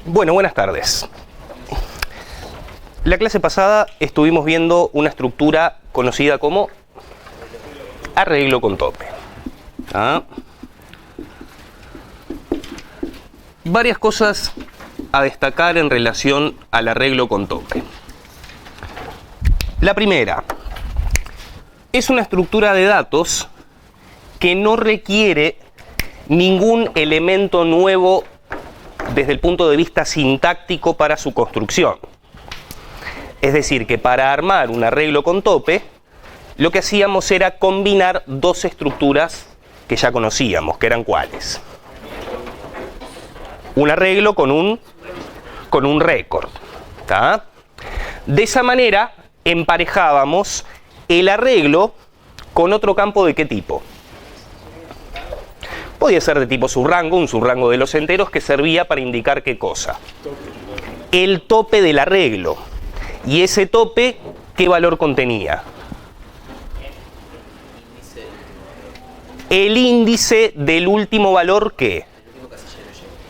Bueno, buenas tardes. La clase pasada estuvimos viendo una estructura conocida como arreglo con tope. Varias cosas a destacar en relación al arreglo con tope. La primera, es una estructura de datos que no requiere ningún elemento nuevo desde el punto de vista sintáctico para su construcción. Es decir, que para armar un arreglo con tope, lo que hacíamos era combinar dos estructuras que ya conocíamos, que eran ¿cuáles? Un arreglo con un récord. De esa manera emparejábamos el arreglo con otro campo ¿de qué tipo? Podía ser de tipo subrango, un subrango de los enteros que servía para indicar ¿qué cosa? El tope del arreglo. ¿Y ese tope qué valor contenía? El índice del último valor ¿qué?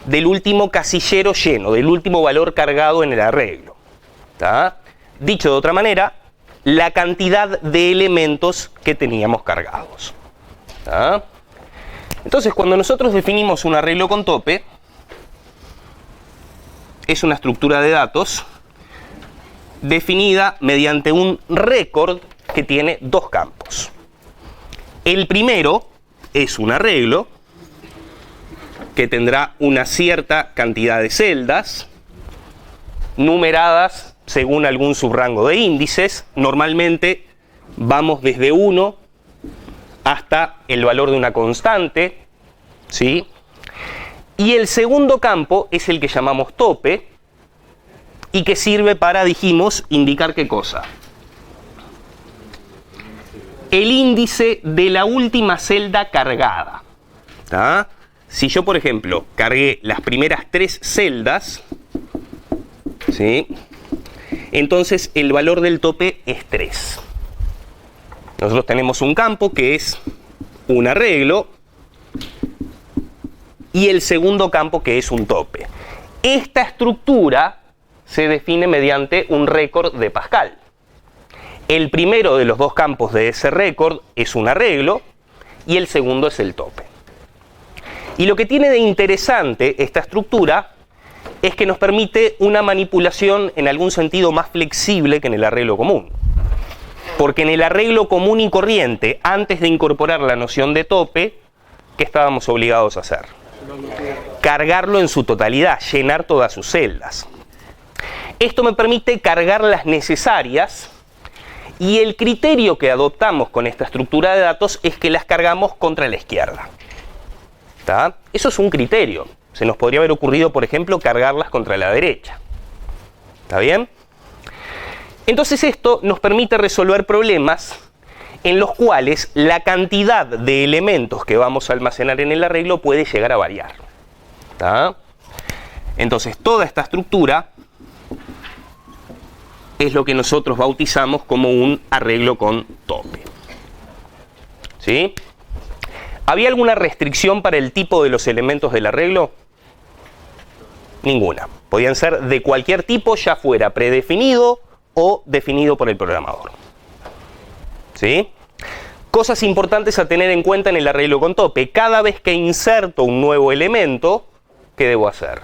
Del último casillero lleno, del último valor cargado en el arreglo. Dicho de otra manera, la cantidad de elementos que teníamos cargados. Entonces, cuando nosotros definimos un arreglo con tope, es una estructura de datos definida mediante un récord que tiene dos campos. El primero es un arreglo que tendrá una cierta cantidad de celdas numeradas según algún subrango de índices. Normalmente vamos desde 1 hasta el valor de una constante, ¿sí? Y el segundo campo es el que llamamos tope y que sirve para, dijimos, indicar ¿qué cosa? El índice de la última celda cargada. Si yo, por ejemplo, cargué las primeras 3 celdas, ¿sí? Entonces el valor del tope es 3. Nosotros tenemos un campo que es un arreglo y el segundo campo que es un tope. Esta estructura se define mediante un récord de Pascal. El primero de los dos campos de ese récord es un arreglo y el segundo es el tope. Y lo que tiene de interesante esta estructura es que nos permite una manipulación en algún sentido más flexible que en el arreglo común. Porque en el arreglo común y corriente, antes de incorporar la noción de tope, ¿qué estábamos obligados a hacer? Cargarlo en su totalidad, llenar todas sus celdas. Esto me permite cargar las necesarias y el criterio que adoptamos con esta estructura de datos es que las cargamos contra la izquierda. Eso es un criterio. Se nos podría haber ocurrido, por ejemplo, cargarlas contra la derecha. ¿Está bien? Entonces esto nos permite resolver problemas en los cuales la cantidad de elementos que vamos a almacenar en el arreglo puede llegar a variar. Entonces toda esta estructura es lo que nosotros bautizamos como un arreglo con tope. ¿Sí? ¿Había alguna restricción para el tipo de los elementos del arreglo? Ninguna. Podían ser de cualquier tipo, ya fuera predefinido o definido por el programador. ¿Sí? Cosas importantes a tener en cuenta en el arreglo con tope. Cada vez que inserto un nuevo elemento, ¿qué debo hacer?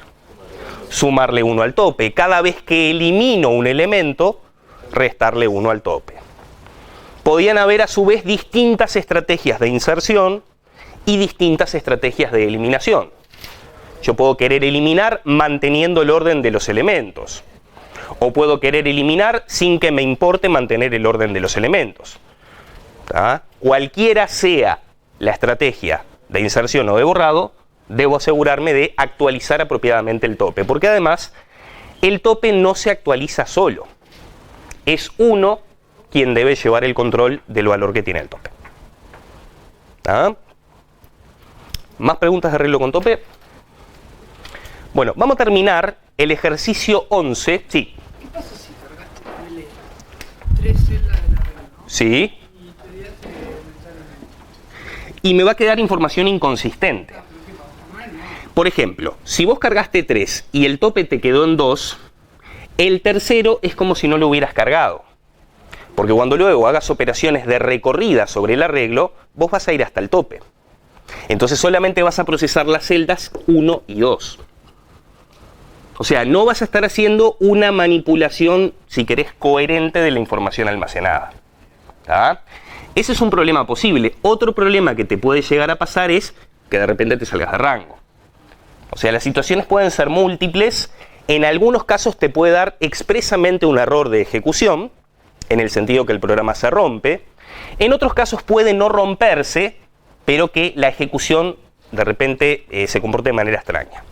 Sumarle 1 al tope. Cada vez que elimino un elemento, restarle 1 al tope. Podían haber a su vez distintas estrategias de inserción y distintas estrategias de eliminación. Yo puedo querer eliminar manteniendo el orden de los elementos. O puedo querer eliminar sin que me importe mantener el orden de los elementos. Cualquiera sea la estrategia de inserción o de borrado, debo asegurarme de actualizar apropiadamente el tope. Porque además, el tope no se actualiza solo. Es uno quien debe llevar el control del valor que tiene el tope. ¿Más preguntas de arreglo con tope? Bueno, vamos a terminar el ejercicio 11. Sí. ¿Qué pasa si cargaste 3 celdas del arreglo? Sí. Y te olvidaste de aumentar el... Y me va a quedar información inconsistente. Por ejemplo, si vos cargaste 3 y el tope te quedó en 2, el tercero es como si no lo hubieras cargado. Porque cuando luego hagas operaciones de recorrida sobre el arreglo, vos vas a ir hasta el tope. Entonces solamente vas a procesar las celdas 1 y 2. O sea, no vas a estar haciendo una manipulación, si querés, coherente de la información almacenada. ¿Tá? Ese es un problema posible. Otro problema que te puede llegar a pasar es que de repente te salgas de rango. O sea, las situaciones pueden ser múltiples. En algunos casos te puede dar expresamente un error de ejecución, en el sentido que el programa se rompe. En otros casos puede no romperse, pero que la ejecución de repente se comporte de manera extraña.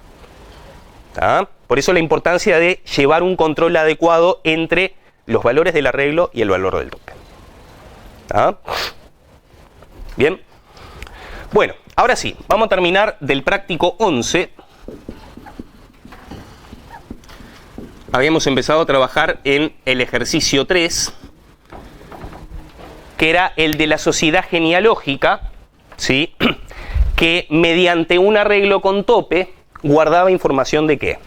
¿Ah? Por eso la importancia de llevar un control adecuado entre los valores del arreglo y el valor del tope. ¿Ah? Bien. Bueno, ahora sí, vamos a terminar del práctico 11. Habíamos empezado a trabajar en el ejercicio 3, que era el de la sociedad genealógica, ¿sí? Que mediante un arreglo con tope guardaba información de ¿qué?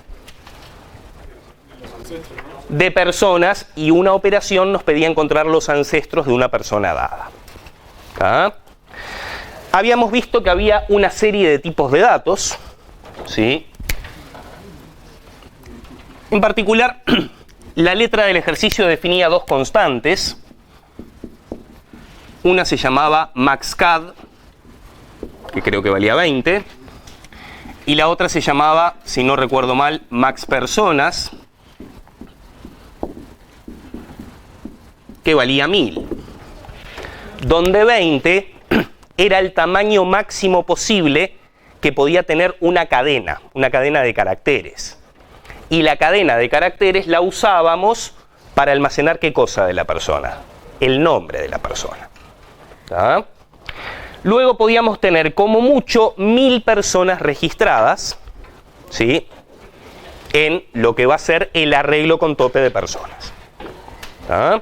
De personas, y una operación nos pedía encontrar los ancestros de una persona dada. ¿Ah? Habíamos visto que había una serie de tipos de datos, ¿sí? En particular, la letra del ejercicio definía dos constantes. Una se llamaba maxcad, que creo que valía 20, y la otra se llamaba, si no recuerdo mal, maxpersonas, que valía 1000, donde 20 era el tamaño máximo posible que podía tener una cadena de caracteres. Y la cadena de caracteres la usábamos para almacenar ¿qué cosa de la persona? El nombre de la persona. ¿Ah? Luego podíamos tener como mucho 1000 personas registradas, ¿sí? En lo que va a ser el arreglo con tope de personas. ¿Ah?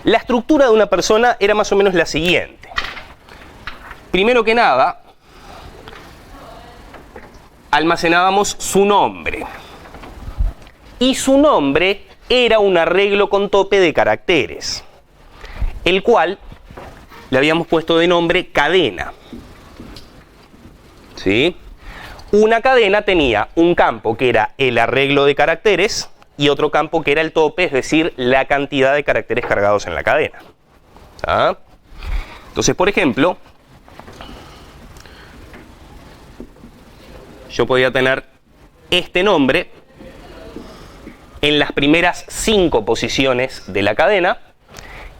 La estructura de una persona era más o menos la siguiente. Primero que nada, almacenábamos su nombre. Y su nombre era un arreglo con tope de caracteres, el cual le habíamos puesto de nombre cadena. ¿Sí? Una cadena tenía un campo que era el arreglo de caracteres y otro campo que era el tope, es decir, la cantidad de caracteres cargados en la cadena. ¿Ah? Entonces, por ejemplo, yo podía tener este nombre en las primeras 5 posiciones de la cadena,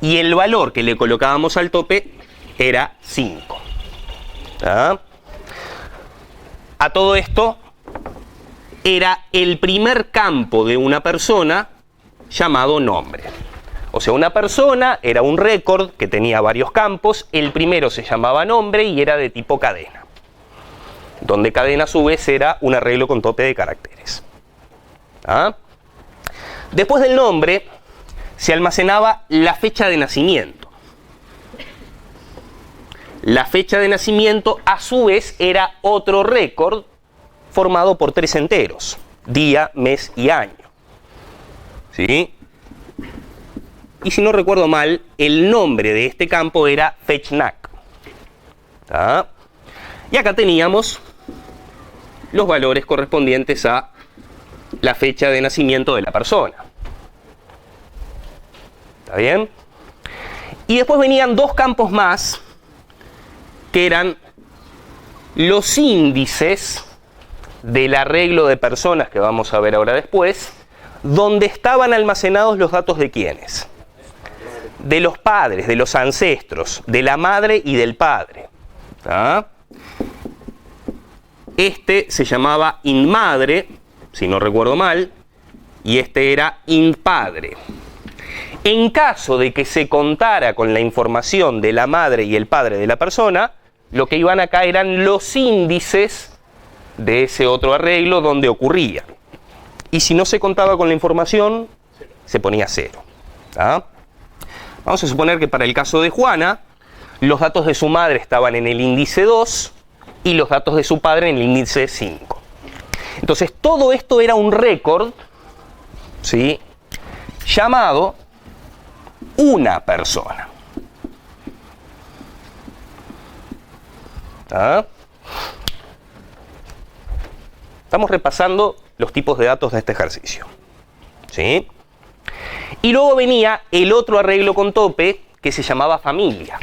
y el valor que le colocábamos al tope era 5. ¿Ah? A todo esto era el primer campo de una persona llamado nombre. O sea, una persona era un récord que tenía varios campos. El primero se llamaba nombre y era de tipo cadena, donde cadena a su vez era un arreglo con tope de caracteres. ¿Ah? Después del nombre se almacenaba la fecha de nacimiento. La fecha de nacimiento a su vez era otro récord formado por 3 enteros: día, mes y año. ¿Sí? Y si no recuerdo mal, el nombre de este campo era fechnak. ¿Ah? Y acá teníamos los valores correspondientes a la fecha de nacimiento de la persona. ¿Está bien? Y después venían 2 campos más, que eran los índices del arreglo de personas, que vamos a ver ahora después, donde estaban almacenados los datos de quiénes. De los padres, de los ancestros, de la madre y del padre. ¿Ah? Este se llamaba inmadre, si no recuerdo mal, y este era inpadre. En caso de que se contara con la información de la madre y el padre de la persona, lo que iban acá eran los índices de ese otro arreglo donde ocurría. Y si no se contaba con la información, se ponía 0. ¿Ah? Vamos a suponer que para el caso de Juana, los datos de su madre estaban en el índice 2 y los datos de su padre en el índice 5. Entonces todo esto era un récord, ¿sí?, llamado una persona. ¿Ah? Estamos repasando los tipos de datos de este ejercicio, ¿sí? Y luego venía el otro arreglo con tope que se llamaba familia,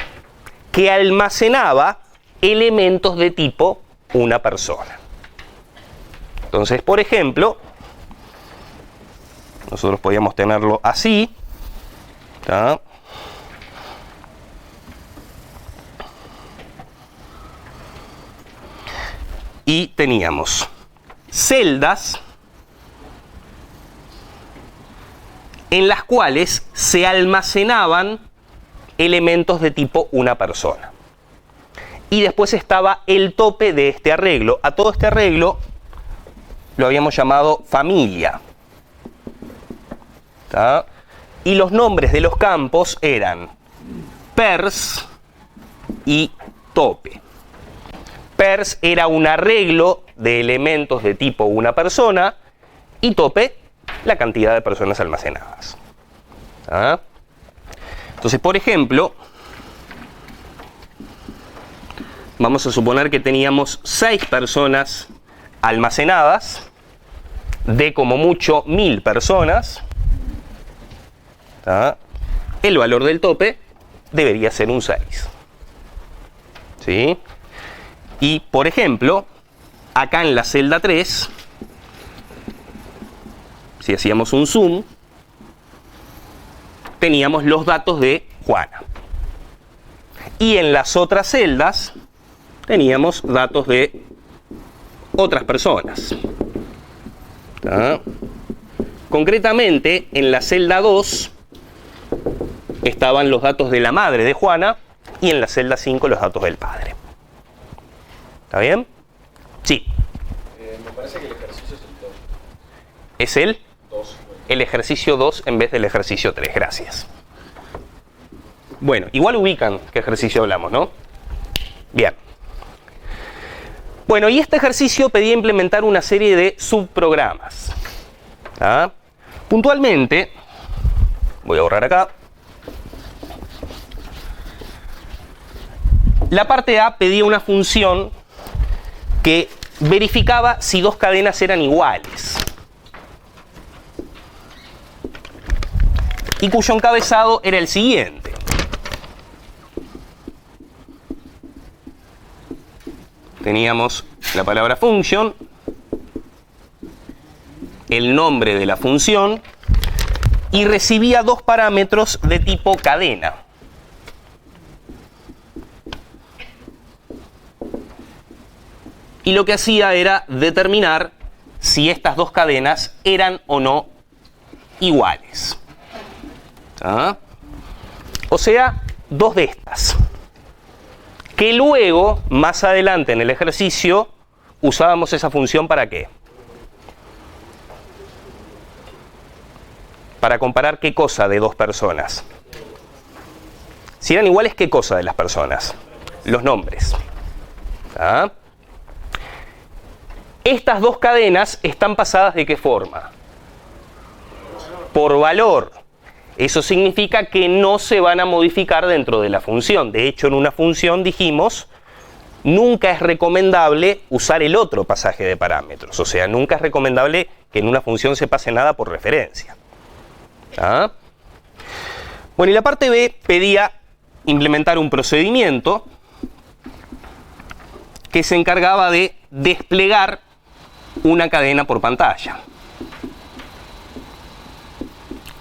que almacenaba elementos de tipo una persona. Entonces, por ejemplo, nosotros podíamos tenerlo así, ¿tá? Y teníamos celdas en las cuales se almacenaban elementos de tipo una persona. Y después estaba el tope de este arreglo. A todo este arreglo lo habíamos llamado familia. ¿Tá? Y los nombres de los campos eran pers y tope. Pers era un arreglo de elementos de tipo una persona y tope la cantidad de personas almacenadas. ¿Ah? Entonces, por ejemplo, vamos a suponer que teníamos 6 personas almacenadas de como mucho 1000 personas. ¿Ah? El valor del tope debería ser un 6. ¿Sí? Y, por ejemplo, acá en la celda 3, si hacíamos un zoom, teníamos los datos de Juana. Y en las otras celdas teníamos datos de otras personas. ¿Ah? Concretamente, en la celda 2 estaban los datos de la madre de Juana y en la celda 5 los datos del padre. ¿Está bien? Sí. Me parece que el ejercicio es el 2. ¿Es el? 2. El ejercicio 2 en vez del ejercicio 3. Gracias. Bueno, igual ubican qué ejercicio hablamos, ¿no? Bien. Bueno, y este ejercicio pedía implementar una serie de subprogramas. ¿Ah? Puntualmente, voy a borrar acá. La parte A pedía una función que verificaba si dos cadenas eran iguales y cuyo encabezado era el siguiente. Teníamos la palabra function, el nombre de la función y recibía dos parámetros de tipo cadena. Y lo que hacía era determinar si estas dos cadenas eran o no iguales. ¿Ah? O sea, dos de estas. Que luego, más adelante en el ejercicio, usábamos esa función ¿para qué? Para comparar qué cosa de dos personas. Si eran iguales, ¿qué cosa de las personas? Los nombres. ¿Ah? Estas dos cadenas están pasadas ¿de qué forma? Por valor. Eso significa que no se van a modificar dentro de la función. De hecho, en una función dijimos, nunca es recomendable usar el otro pasaje de parámetros. O sea, nunca es recomendable que en una función se pase nada por referencia. ¿Ah? Bueno, y la parte B pedía implementar un procedimiento que se encargaba de desplegar una cadena por pantalla,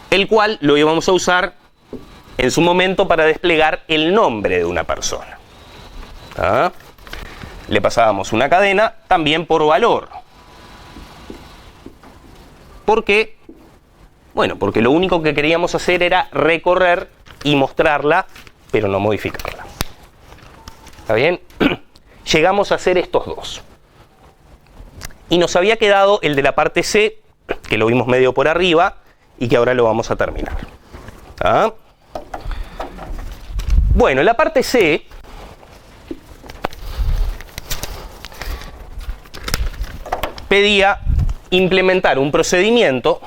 el cual lo íbamos a usar en su momento para desplegar el nombre de una persona. ¿Ah? Le pasábamos una cadena también por valor. ¿Por qué? Bueno, porque lo único que queríamos hacer era recorrer y mostrarla, pero no modificarla. ¿Está bien? Llegamos a hacer estos dos. Y nos había quedado el de la parte C, que lo vimos medio por arriba, y que ahora lo vamos a terminar. ¿Ah? Bueno, la parte C pedía implementar un procedimiento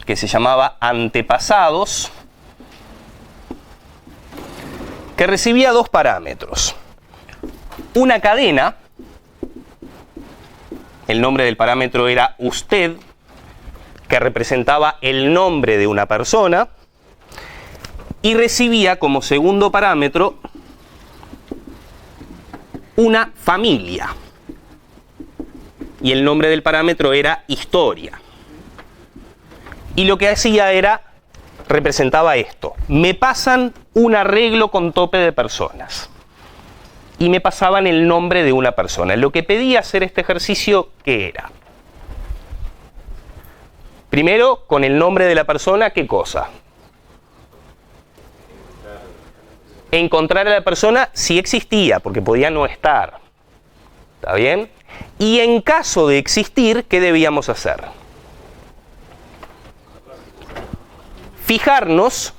que se llamaba antepasados, que recibía dos parámetros. Una cadena, el nombre del parámetro era usted, que representaba el nombre de una persona, y recibía como segundo parámetro una familia. Y el nombre del parámetro era historia. Y lo que hacía era, representaba esto. Me pasan un arreglo con tope de personas. Y me pasaban el nombre de una persona. Lo que pedía hacer este ejercicio, ¿qué era? Primero, con el nombre de la persona, ¿qué cosa? Encontrar a la persona si existía, porque podía no estar. ¿Está bien? Y en caso de existir, ¿qué debíamos hacer? Fijarnos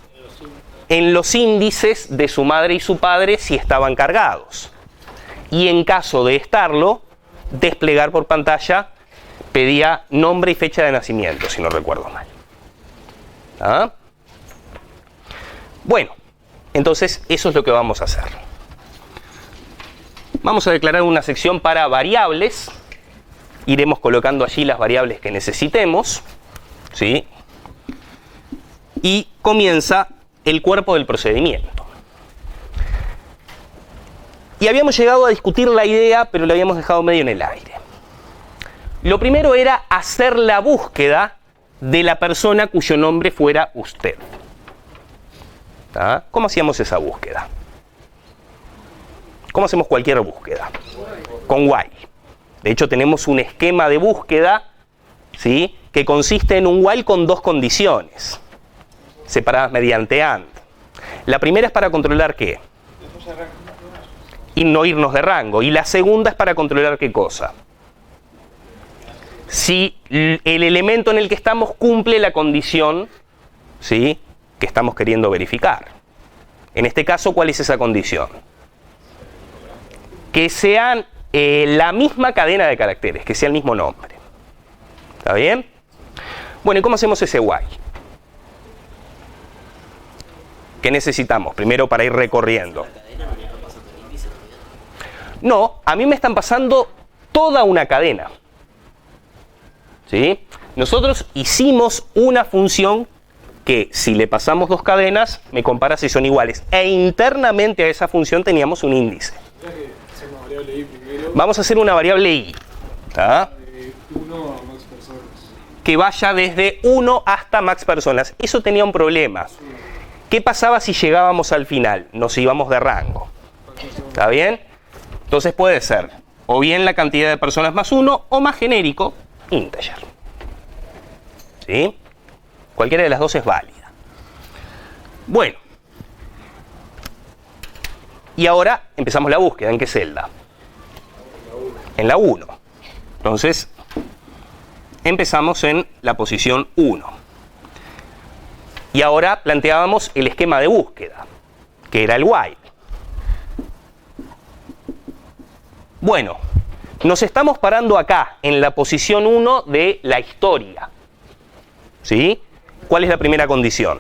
en los índices de su madre y su padre si estaban cargados. Y en caso de estarlo, desplegar por pantalla, pedía nombre y fecha de nacimiento, si no recuerdo mal. ¿Ah? Bueno, entonces eso es lo que vamos a hacer. Vamos a declarar una sección para variables. Iremos colocando allí las variables que necesitemos, ¿sí? Y comienza el cuerpo del procedimiento. Y habíamos llegado a discutir la idea, pero la habíamos dejado medio en el aire. Lo primero era hacer la búsqueda de la persona cuyo nombre fuera usted. ¿Ah? ¿Cómo hacíamos esa búsqueda? ¿Cómo hacemos cualquier búsqueda? Con while. De hecho, tenemos un esquema de búsqueda, ¿sí?, que consiste en un while con dos condiciones, separadas mediante AND. La primera es para controlar ¿qué? Y no irnos de rango. Y la segunda es para controlar ¿qué cosa? Si el elemento en el que estamos cumple la condición, ¿sí?, que estamos queriendo verificar. En este caso, ¿cuál es esa condición? Que sean la misma cadena de caracteres, que sea el mismo nombre. ¿Está bien? Bueno, ¿y cómo hacemos ese while? ¿Qué necesitamos? Primero para ir recorriendo. No, a mí me están pasando toda una cadena. ¿Sí? Nosotros hicimos una función que si le pasamos dos cadenas, me compara si son iguales. E internamente a esa función teníamos un índice. Vamos a hacer una variable i. ¿Ah? Que vaya desde 1 hasta max personas. Eso tenía un problema. ¿Qué pasaba si llegábamos al final? Nos íbamos de rango. ¿Está bien? Entonces puede ser o bien la cantidad de personas más 1 o más genérico, integer. ¿Sí? Cualquiera de las dos es válida. Bueno. Y ahora empezamos la búsqueda. ¿En qué celda? En la 1. Entonces, empezamos en la posición 1. Y ahora planteábamos el esquema de búsqueda, que era el while. Bueno, nos estamos parando acá, en la posición 1 de la historia. ¿Sí? ¿Cuál es la primera condición?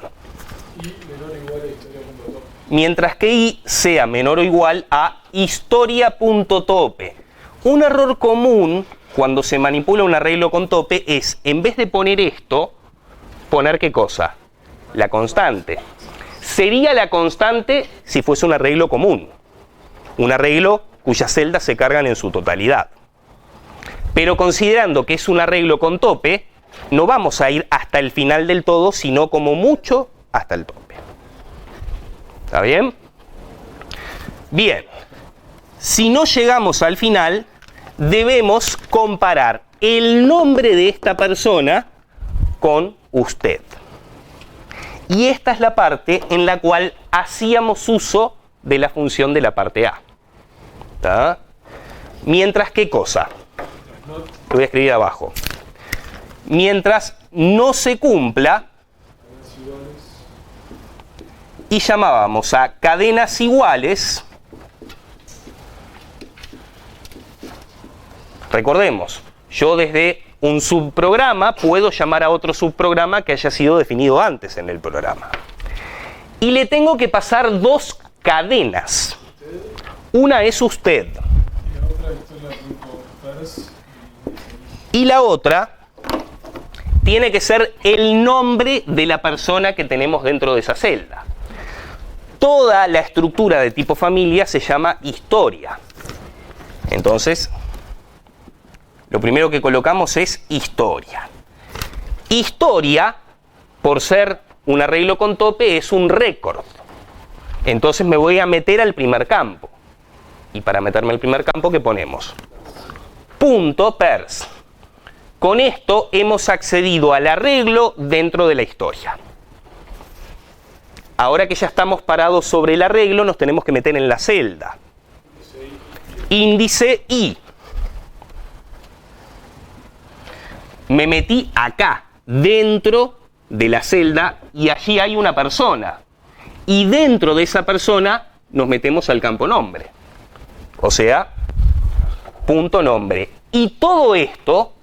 Mientras que i sea menor o igual a historia.tope. Un error común cuando se manipula un arreglo con tope es, en vez de poner esto, poner ¿qué cosa? La constante. Sería la constante si fuese un arreglo común. Un arreglo cuyas celdas se cargan en su totalidad. Pero considerando que es un arreglo con tope, no vamos a ir hasta el final del todo, sino como mucho hasta el tope. ¿Está bien? Bien. Si no llegamos al final, debemos comparar el nombre de esta persona con usted. Y esta es la parte en la cual hacíamos uso de la función de la parte A. ¿Está? Mientras, ¿qué cosa? Lo voy a escribir abajo. Mientras no se cumpla, y llamábamos a cadenas iguales Recordemos, yo desde un subprograma puedo llamar a otro subprograma que haya sido definido antes en el programa. Y le tengo que pasar dos cadenas. Una es usted. Y la otra tiene que ser el nombre de la persona que tenemos dentro de esa celda. Toda la estructura de tipo familia se llama historia. Entonces, lo primero que colocamos es historia. Historia, por ser un arreglo con tope, es un récord. Entonces me voy a meter al primer campo. Y para meterme al primer campo, ¿qué ponemos? Punto pers. Con esto hemos accedido al arreglo dentro de la historia. Ahora que ya estamos parados sobre el arreglo, nos tenemos que meter en la celda. Índice I. Me metí acá, dentro de la celda, y allí hay una persona. Y dentro de esa persona nos metemos al campo nombre. O sea, punto nombre. Y todo esto,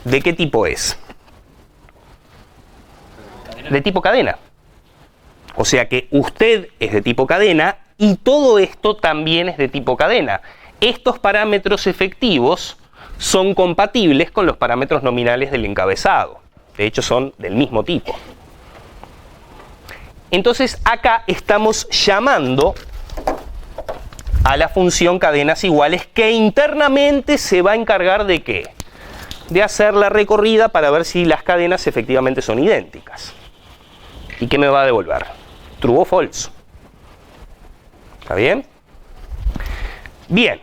¿de qué tipo es? De tipo cadena. O sea que usted es de tipo cadena y todo esto también es de tipo cadena. Estos parámetros efectivos son compatibles con los parámetros nominales del encabezado. De hecho, son del mismo tipo. Entonces, acá estamos llamando a la función cadenas iguales, que internamente se va a encargar de ¿qué? De hacer la recorrida para ver si las cadenas efectivamente son idénticas. ¿Y qué me va a devolver? True o false. ¿Está bien? Bien.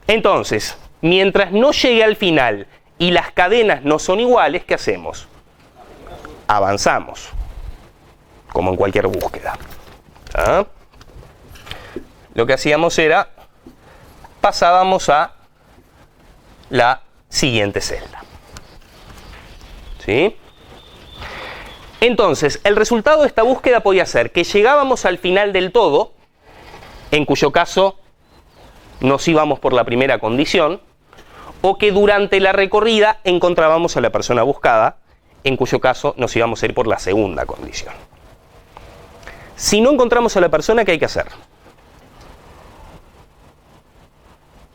Entonces, mientras no llegue al final y las cadenas no son iguales, ¿qué hacemos? Avanzamos. Como en cualquier búsqueda. ¿Ah? Lo que hacíamos era, pasábamos a la siguiente celda. ¿Sí? Entonces, el resultado de esta búsqueda podía ser que llegábamos al final del todo, en cuyo caso nos íbamos por la primera condición, o que durante la recorrida encontrábamos a la persona buscada, en cuyo caso nos íbamos a ir por la segunda condición. Si no encontramos a la persona, ¿qué hay que hacer?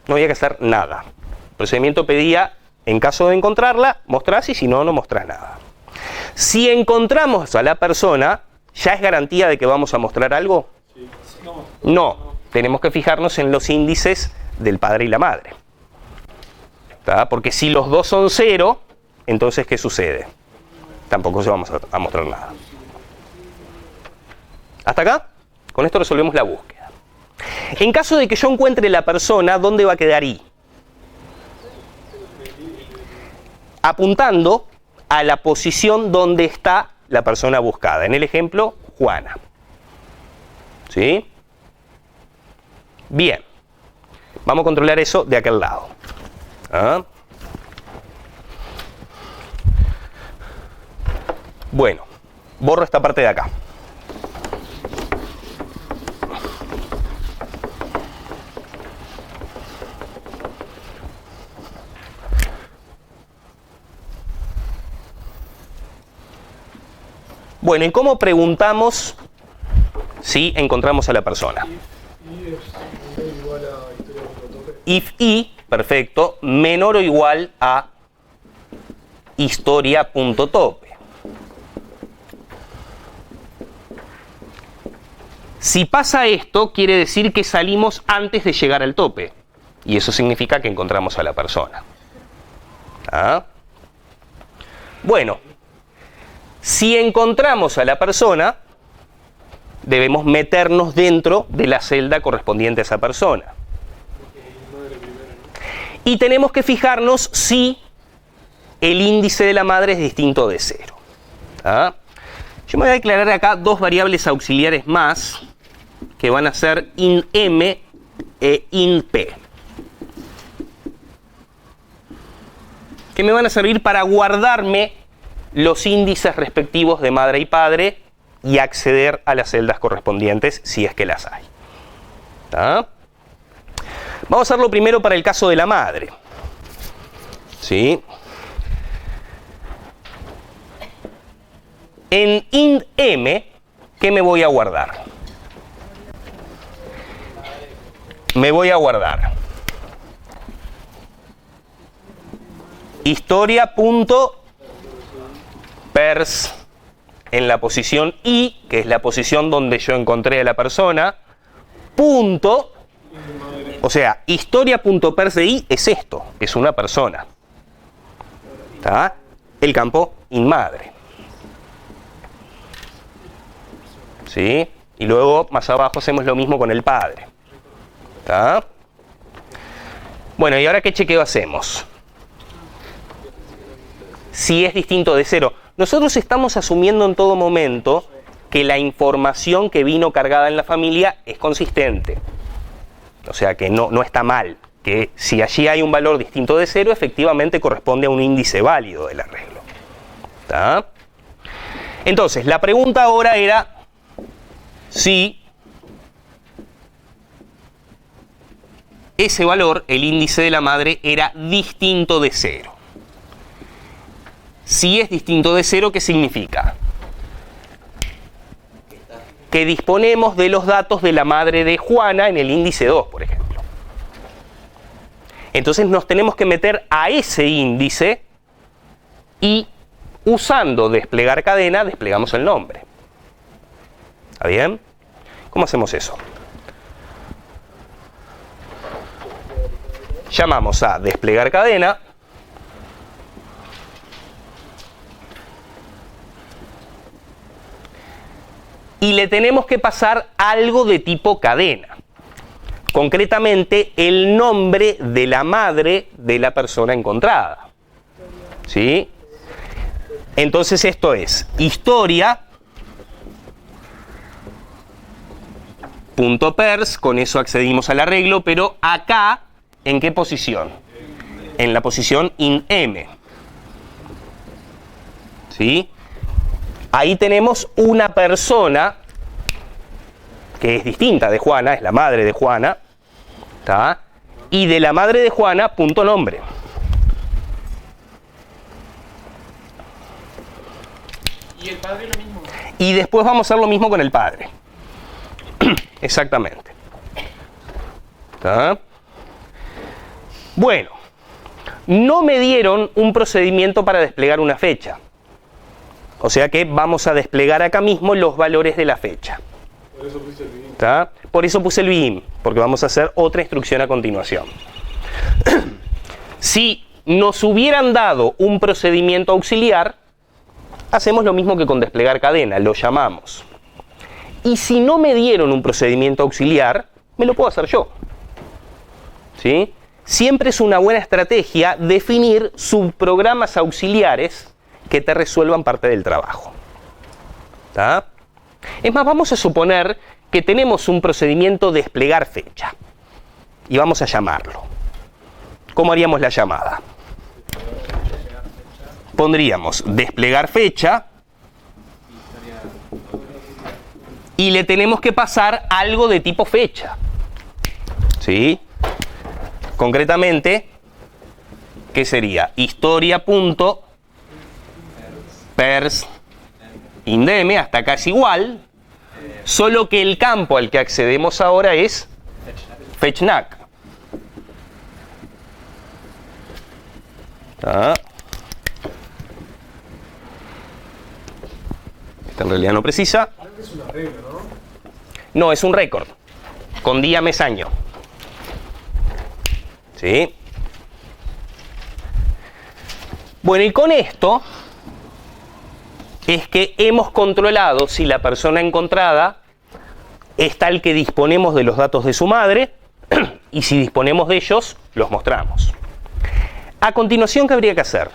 No había que hacer nada. El procedimiento pedía, en caso de encontrarla, mostrás, y si no, no mostrás nada. Si encontramos a la persona, ¿ya es garantía de que vamos a mostrar algo? No. Tenemos que fijarnos en los índices del padre y la madre. ¿Está? Porque si los dos son 0, entonces ¿qué sucede? Tampoco se vamos a mostrar nada. ¿Hasta acá? Con esto resolvemos la búsqueda. En caso de que yo encuentre la persona, ¿dónde va a quedar I? Apuntando a la posición donde está la persona buscada. En el ejemplo, Juana. ¿Sí? Bien. Vamos a controlar eso de aquel lado. ¿Ah? Bueno, borro esta parte de acá. Bueno, ¿y cómo preguntamos si encontramos a la persona? If I, perfecto, menor o igual a historia.tope. Si pasa esto, quiere decir que salimos antes de llegar al tope. Y eso significa que encontramos a la persona. ¿Ah? Bueno, si encontramos a la persona, debemos meternos dentro de la celda correspondiente a esa persona. Y tenemos que fijarnos si el índice de la madre es distinto de 0. ¿Ah? Yo me voy a declarar acá dos variables auxiliares más, que van a ser in_m e in_p, que me van a servir para guardarme los índices respectivos de madre y padre y acceder a las celdas correspondientes si es que las hay. ¿Ah? Vamos a hacerlo primero para el caso de la madre. ¿Sí? En int m, ¿qué me voy a guardar? Me voy a guardar historia.pers en la posición i, que es la posición donde yo encontré a la persona, punto, o sea, historia.pers de i es esto, es una persona. ¿Está? El campo inmadre. ¿Sí? Y luego más abajo hacemos lo mismo con el padre. ¿Está? Bueno, ¿y ahora qué chequeo hacemos? Si es distinto de 0. Nosotros estamos asumiendo en todo momento que la información que vino cargada en la familia es consistente. O sea, que no está mal. Que si allí hay un valor distinto de 0, efectivamente corresponde a un índice válido del arreglo. ¿Está? Entonces, la pregunta ahora era si ese valor, el índice de la madre, era distinto de 0. Si es distinto de 0, ¿qué significa? Que disponemos de los datos de la madre de Juana en el índice 2, por ejemplo. Entonces nos tenemos que meter a ese índice y usando desplegar cadena, desplegamos el nombre. ¿Está bien? ¿Cómo hacemos eso? Llamamos a desplegar cadena y le tenemos que pasar algo de tipo cadena. Concretamente, el nombre de la madre de la persona encontrada. ¿Sí? Entonces esto es historia.pers, con eso accedimos al arreglo, pero acá, ¿en qué posición? En la posición in m. ¿Sí? Ahí tenemos una persona que es distinta de Juana, es la madre de Juana, ¿tá? Y de la madre de Juana, punto nombre. ¿Y el padre lo mismo? Y después vamos a hacer lo mismo con el padre. Exactamente. ¿Tá? Bueno, no me dieron un procedimiento para desplegar una fecha. O sea que vamos a desplegar acá mismo los valores de la fecha. Por eso puse el begin. ¿Tá? Por eso puse el begin, porque vamos a hacer otra instrucción a continuación. Si nos hubieran dado un procedimiento auxiliar, hacemos lo mismo que con desplegar cadena, lo llamamos. Y si no me dieron un procedimiento auxiliar, me lo puedo hacer yo. ¿Sí? Siempre es una buena estrategia definir subprogramas auxiliares que te resuelvan parte del trabajo. ¿Tá? Es más, vamos a suponer que tenemos un procedimiento desplegar fecha y vamos a llamarlo. ¿Cómo haríamos la llamada? Pondríamos desplegar fecha y le tenemos que pasar algo de tipo fecha. ¿Sí? Concretamente, ¿qué sería? Historia.pers indm, hasta acá es igual, solo que el campo al que accedemos ahora es fetchNac. ¿Tá? Esta en realidad no precisa. Es un arreglo, ¿no? No, es un récord, con día, mes, año. ¿Sí? Bueno, y con esto es que hemos controlado si la persona encontrada es tal que disponemos de los datos de su madre y si disponemos de ellos, los mostramos. A continuación, ¿qué habría que hacer?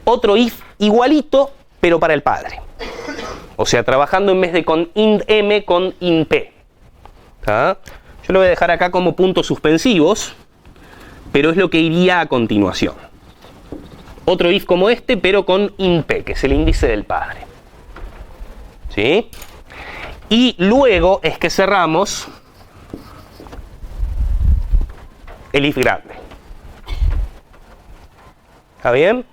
Otro if igualito, pero para el padre. O sea, trabajando en vez de con int m, con int p. ¿Tá? Yo lo voy a dejar acá como puntos suspensivos, pero es lo que iría a continuación. Otro if como este, pero con int p, que es el índice del padre. ¿Sí? Y luego es que cerramos el if grande. ¿Está bien?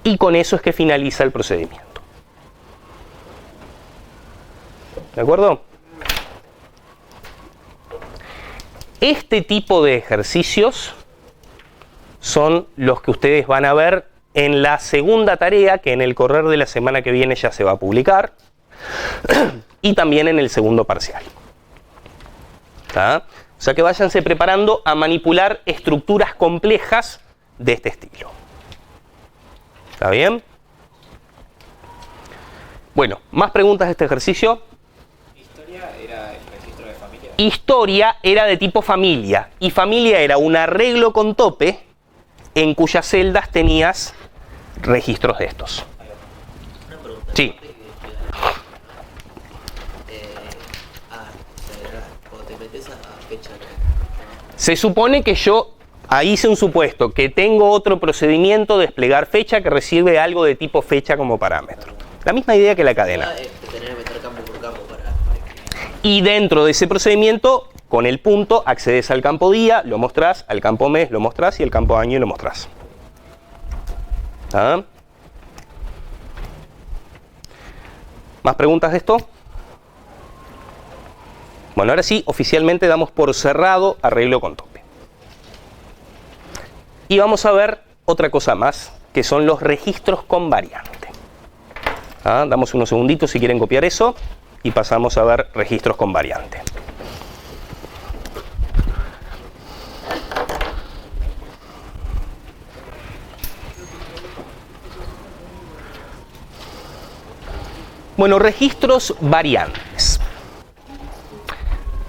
Y con eso es que finaliza el procedimiento. ¿De acuerdo? Este tipo de ejercicios son los que ustedes van a ver en la segunda tarea, que en el correr de la semana que viene ya se va a publicar, y también en el segundo parcial. ¿Está? O sea que váyanse preparando a manipular estructuras complejas de este estilo. ¿Está bien? Bueno, ¿más preguntas de este ejercicio? ¿Historia era el registro de familia? Historia era de tipo familia, y familia era un arreglo con tope en cuyas celdas tenías registros de estos. Una pregunta. Sí. Cuando te metes a fecha, Se supone que yo ahí hice un supuesto, que tengo otro procedimiento de desplegar fecha que recibe algo de tipo fecha como parámetro. La misma idea que la cadena. tener que meter campo por campo para Y dentro de ese procedimiento, con el punto, accedes al campo día, lo mostrás, al campo mes lo mostrás y al campo año lo mostrás. ¿Ah? ¿Más preguntas de esto? Bueno, ahora sí, oficialmente damos por cerrado arreglo con tope. Y vamos a ver otra cosa más, que son los registros con variante. ¿Ah? Damos unos segunditos si quieren copiar eso y pasamos a ver registros con variante. Bueno, registros variantes.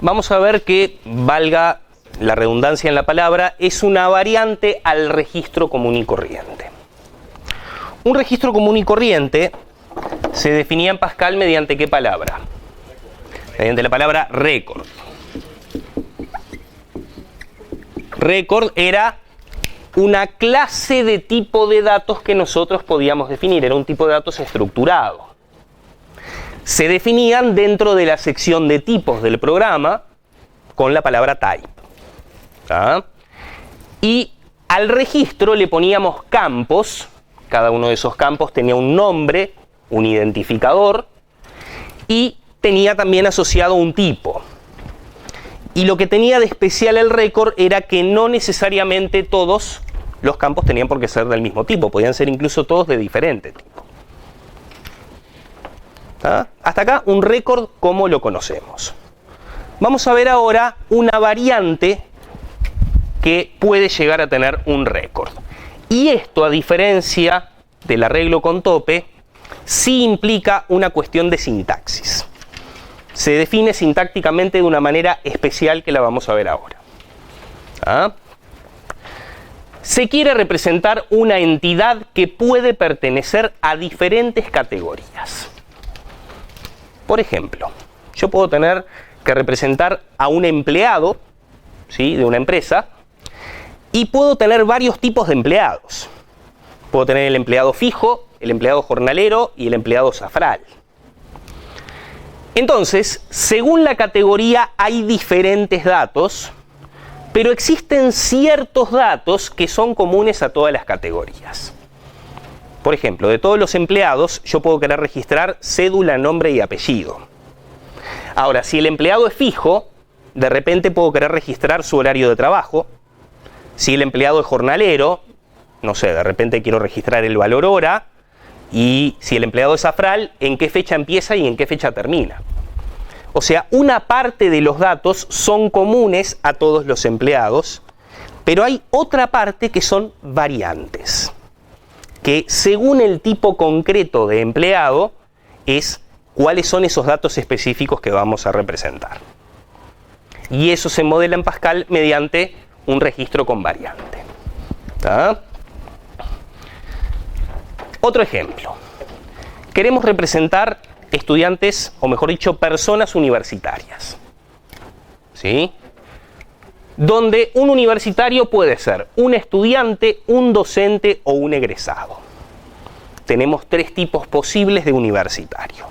Vamos a ver que, valga la redundancia en la palabra, es una variante al registro común y corriente. Un registro común y corriente se definía en Pascal mediante ¿qué palabra? Mediante la palabra record. Record era una clase de tipo de datos que nosotros podíamos definir, era un tipo de datos estructurado. Se definían dentro de la sección de tipos del programa con la palabra type. ¿Ah? Y al registro le poníamos campos, cada uno de esos campos tenía un nombre, un identificador, y tenía también asociado un tipo. Y lo que tenía de especial el record era que no necesariamente todos los campos tenían por qué ser del mismo tipo, podían ser incluso todos de diferente tipo. ¿Ah? Hasta acá un record como lo conocemos. Vamos a ver ahora una variante que puede llegar a tener un record. Y esto, a diferencia del arreglo con tope, sí implica una cuestión de sintaxis. Se define sintácticamente de una manera especial que la vamos a ver ahora. ¿Ah? Se quiere representar una entidad que puede pertenecer a diferentes categorías. Por ejemplo, yo puedo tener que representar a un empleado, ¿sí?, de una empresa, y puedo tener varios tipos de empleados. Puedo tener el empleado fijo, el empleado jornalero y el empleado zafral. Entonces, según la categoría hay diferentes datos, pero existen ciertos datos que son comunes a todas las categorías. Por ejemplo, de todos los empleados, yo puedo querer registrar cédula, nombre y apellido. Ahora, si el empleado es fijo, de repente puedo querer registrar su horario de trabajo. Si el empleado es jornalero, no sé, de repente quiero registrar el valor hora. Y si el empleado es zafral, en qué fecha empieza y en qué fecha termina. O sea, una parte de los datos son comunes a todos los empleados, pero hay otra parte que son variantes, que según el tipo concreto de empleado es cuáles son esos datos específicos que vamos a representar. Y eso se modela en Pascal mediante un registro con variante. ¿Tá? Otro ejemplo. Queremos representar estudiantes, o mejor dicho, personas universitarias. ¿Sí? Donde un universitario puede ser un estudiante, un docente o un egresado. Tenemos tres tipos posibles de universitario.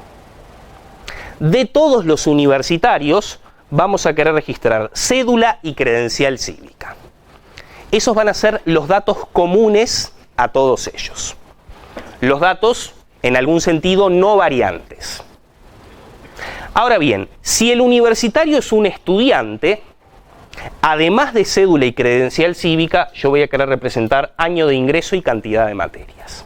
De todos los universitarios vamos a querer registrar cédula y credencial cívica. Esos van a ser los datos comunes a todos ellos. Los datos, en algún sentido, no variantes. Ahora bien, si el universitario es un estudiante, además de cédula y credencial cívica, yo voy a querer representar año de ingreso y cantidad de materias.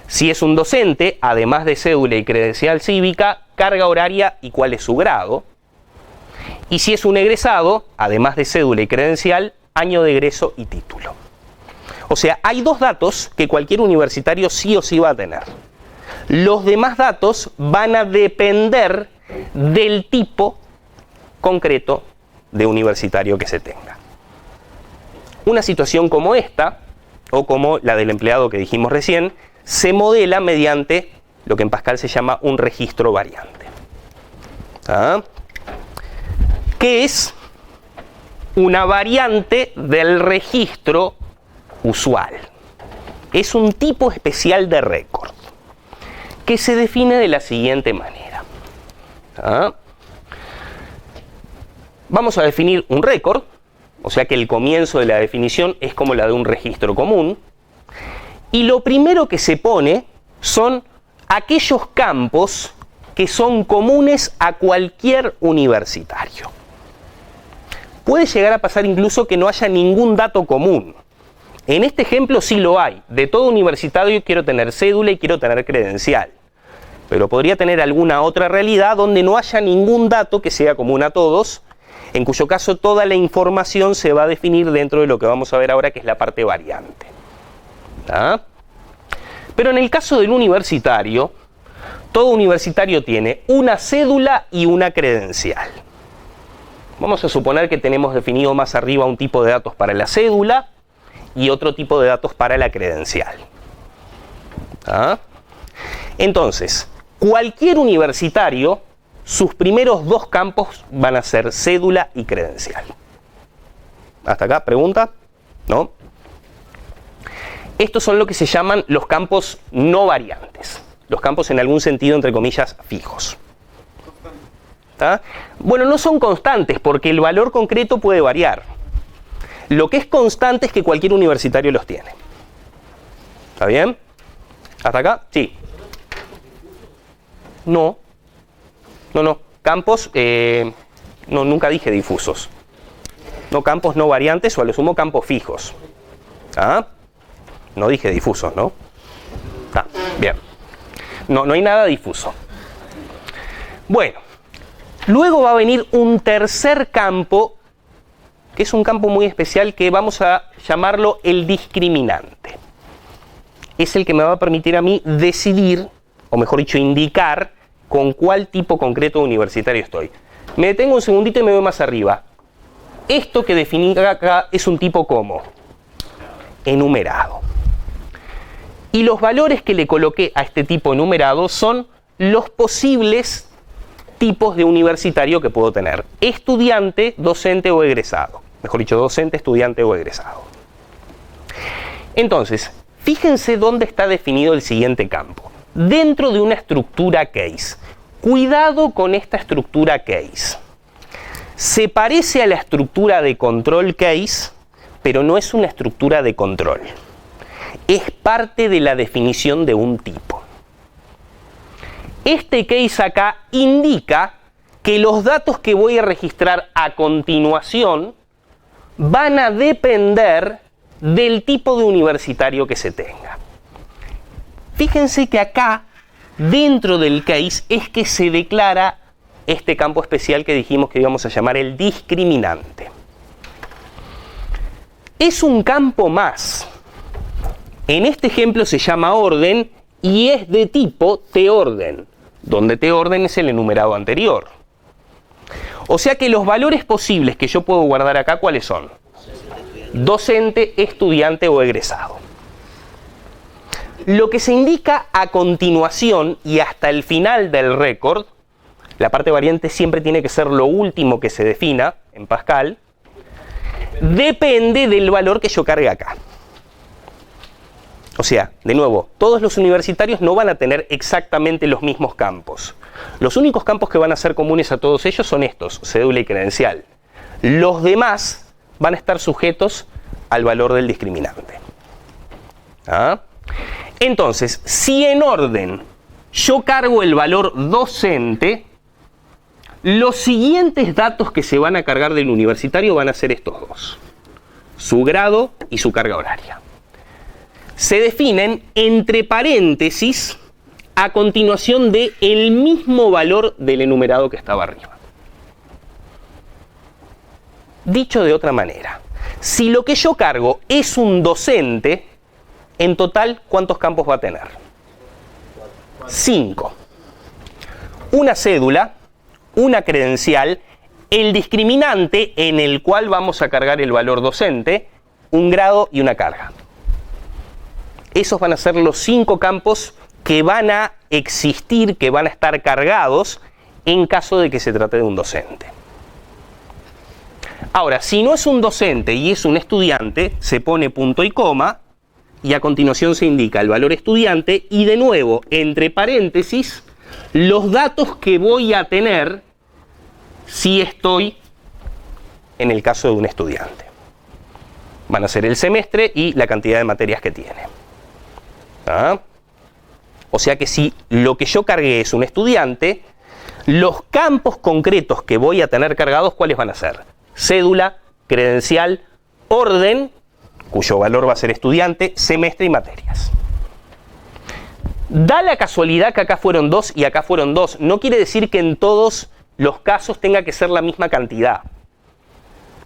Si es un docente, además de cédula y credencial cívica, carga horaria y cuál es su grado. Y si es un egresado, además de cédula y credencial, año de egreso y título. O sea, hay dos datos que cualquier universitario sí o sí va a tener. Los demás datos van a depender del tipo concreto de universitario que se tenga. Una situación como esta, o como la del empleado que dijimos recién, se modela mediante lo que en Pascal se llama un registro variante. ¿Qué es? Una variante del registro usual. Es un tipo especial de récord que se define de la siguiente manera. Vamos a definir un récord, o sea que el comienzo de la definición es como la de un registro común, y lo primero que se pone son aquellos campos que son comunes a cualquier universitario. Puede llegar a pasar incluso que no haya ningún dato común. En este ejemplo sí lo hay. De todo universitario quiero tener cédula y quiero tener credencial. Pero podría tener alguna otra realidad donde no haya ningún dato que sea común a todos, en cuyo caso toda la información se va a definir dentro de lo que vamos a ver ahora, que es la parte variante. Pero en el caso del universitario, todo universitario tiene una cédula y una credencial. Vamos a suponer que tenemos definido más arriba un tipo de datos para la cédula y otro tipo de datos para la credencial. Entonces, cualquier universitario, sus primeros dos campos van a ser cédula y credencial. ¿Hasta acá? ¿Pregunta? ¿No? Estos son lo que se llaman los campos no variantes. Los campos en algún sentido, entre comillas, fijos. Bueno, no son constantes porque el valor concreto puede variar. Lo que es constante es que cualquier universitario los tiene. ¿Está bien? ¿Hasta acá? Sí. No. Campos, no, nunca dije difusos. No, campos no variantes o a lo sumo campos fijos. No dije difusos, ¿no? Bien. No hay nada difuso. Bueno. Luego va a venir un tercer campo, que es un campo muy especial que vamos a llamarlo el discriminante. Es el que me va a permitir a mí decidir, o mejor dicho, indicar con cuál tipo concreto universitario estoy. Me detengo un segundito y me voy más arriba. Esto que definí acá es un tipo como enumerado. Y los valores que le coloqué a este tipo enumerado son los posibles tipos de universitario que puedo tener: estudiante, docente o egresado. Mejor dicho, docente, estudiante o egresado. Entonces, fíjense dónde está definido el siguiente campo. Dentro de una estructura case. Cuidado con esta estructura case. Se parece a la estructura de control case, pero no es una estructura de control. Es parte de la definición de un tipo. Este case acá indica que los datos que voy a registrar a continuación van a depender del tipo de universitario que se tenga. Fíjense que acá, dentro del case, es que se declara este campo especial que dijimos que íbamos a llamar el discriminante. Es un campo más. En este ejemplo se llama orden y es de tipo t-orden, donde t-orden es el enumerado anterior. O sea que los valores posibles que yo puedo guardar acá, ¿cuáles son? Docente, estudiante o egresado. Lo que se indica a continuación y hasta el final del récord, la parte variante siempre tiene que ser lo último que se defina en Pascal, depende del valor que yo cargue acá. O sea, de nuevo, todos los universitarios no van a tener exactamente los mismos campos. Los únicos campos que van a ser comunes a todos ellos son estos, cédula y credencial. Los demás van a estar sujetos al valor del discriminante. ¿Ah? Entonces, si en orden yo cargo el valor docente, los siguientes datos que se van a cargar del universitario van a ser estos dos: su grado y su carga horaria. Se definen entre paréntesis a continuación de el mismo valor del enumerado que estaba arriba. Dicho de otra manera, si lo que yo cargo es un docente, en total, ¿cuántos campos va a tener? 5. Una cédula, una credencial, el discriminante en el cual vamos a cargar el valor docente, un grado y una carga. Esos van a ser los 5 campos que van a existir, que van a estar cargados en caso de que se trate de un docente. Ahora, si no es un docente y es un estudiante, se pone punto y coma y a continuación se indica el valor estudiante y de nuevo, entre paréntesis, los datos que voy a tener si estoy en el caso de un estudiante. Van a ser el semestre y la cantidad de materias que tiene. ¿Ah? O sea que si lo que yo cargué es un estudiante, los campos concretos que voy a tener cargados, ¿cuáles van a ser? Cédula, credencial, orden, cuyo valor va a ser estudiante, semestre y materias. Da la casualidad que acá fueron 2 y acá fueron 2. No quiere decir que en todos los casos tenga que ser la misma cantidad.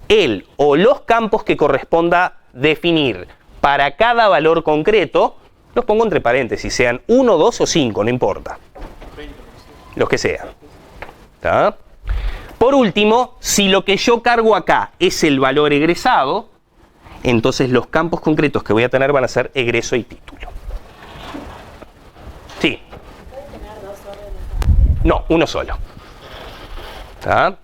El o los campos que corresponda definir para cada valor concreto, los pongo entre paréntesis, sean 1, 2 o 5, no importa. Los que sean. ¿Está? Por último, si lo que yo cargo acá es el valor egresado, entonces los campos concretos que voy a tener van a ser egreso y título. Sí. ¿Puede tener 2 órdenes? No, uno solo. ¿Está?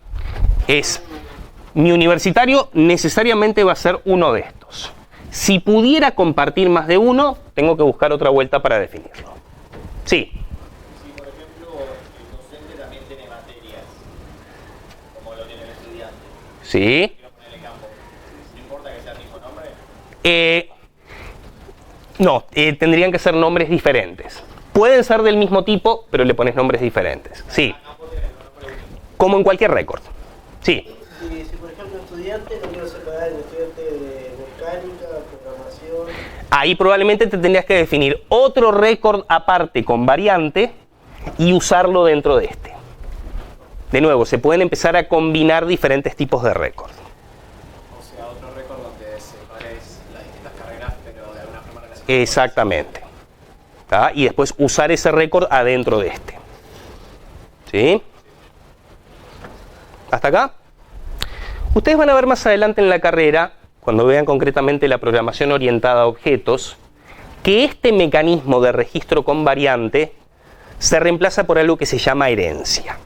Mi universitario necesariamente va a ser uno de estos. Si pudiera compartir más de uno, tengo que buscar otra vuelta para definirlo. Sí. Si, por ejemplo, el docente también tiene materias, como lo tiene el estudiante, Sí. quiero ponerle campo, ¿no importa que sea el mismo nombre? No, tendrían que ser nombres diferentes. Pueden ser del mismo tipo, pero le pones nombres diferentes. Sí. Como en cualquier récord. Sí. Si por ejemplo estudiante, no quiero separar el estudiante de mecánica, programación. Ahí probablemente te tendrías que definir otro récord aparte con variante y usarlo dentro de este. De nuevo, se pueden empezar a combinar diferentes tipos de récord. O sea, otro récord donde separes las distintas carreras, pero de alguna forma las... Exactamente. ¿Tá? Y después usar ese récord adentro de este. ¿Sí? ¿Hasta acá? Ustedes van a ver más adelante en la carrera, cuando vean concretamente la programación orientada a objetos, que este mecanismo de registro con variante se reemplaza por algo que se llama herencia,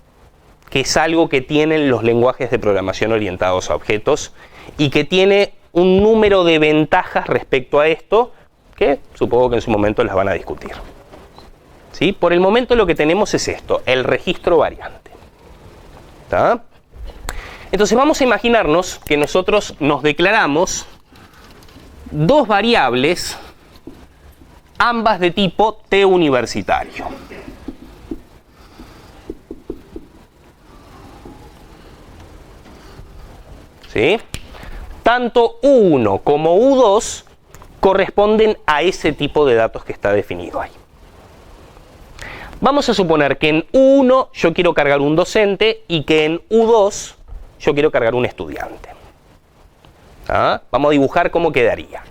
que es algo que tienen los lenguajes de programación orientados a objetos y que tiene un número de ventajas respecto a esto que supongo que en su momento las van a discutir. ¿Sí? Por el momento lo que tenemos es esto, el registro variante. ¿Está? Entonces vamos a imaginarnos que nosotros nos declaramos dos variables, ambas de tipo T universitario. ¿Sí? Tanto U1 como U2 corresponden a ese tipo de datos que está definido ahí. Vamos a suponer que en U1 yo quiero cargar un docente y que en U2 yo quiero cargar un estudiante. ¿Ah? Vamos a dibujar cómo quedaría.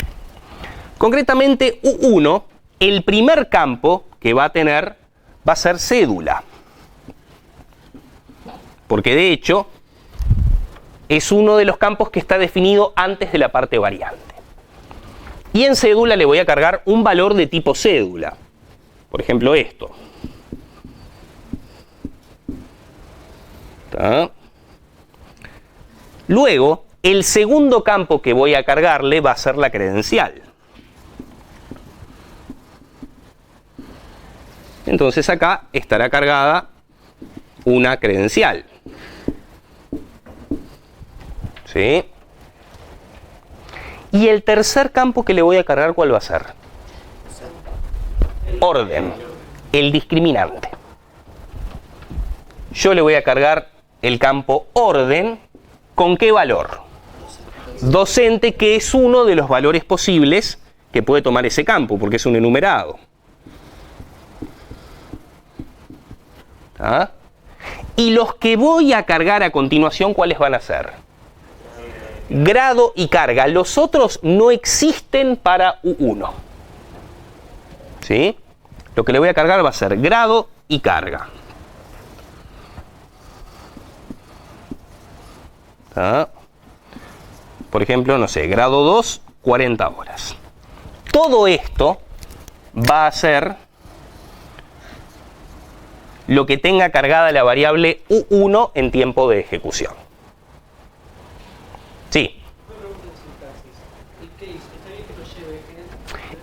Concretamente, U1, el primer campo que va a tener va a ser cédula. Porque de hecho, es uno de los campos que está definido antes de la parte variante. Y en cédula le voy a cargar un valor de tipo cédula. Por ejemplo, esto. ¿Está? Luego, el segundo campo que voy a cargarle va a ser la credencial. Entonces acá estará cargada una credencial. ¿Sí? Y el tercer campo que le voy a cargar, ¿cuál va a ser? orden, el discriminante. Yo le voy a cargar el campo orden, ¿con qué valor? Docente, que es uno de los valores posibles que puede tomar ese campo, porque es un enumerado. ¿Ah? Y los que voy a cargar a continuación, ¿cuáles van a ser? Grado y carga. Los otros no existen para U1. ¿Sí? Lo que le voy a cargar va a ser grado y carga. ¿Ah? Por ejemplo, no sé, grado 2, 40 horas. Todo esto va a ser lo que tenga cargada la variable U1 en tiempo de ejecución. Sí.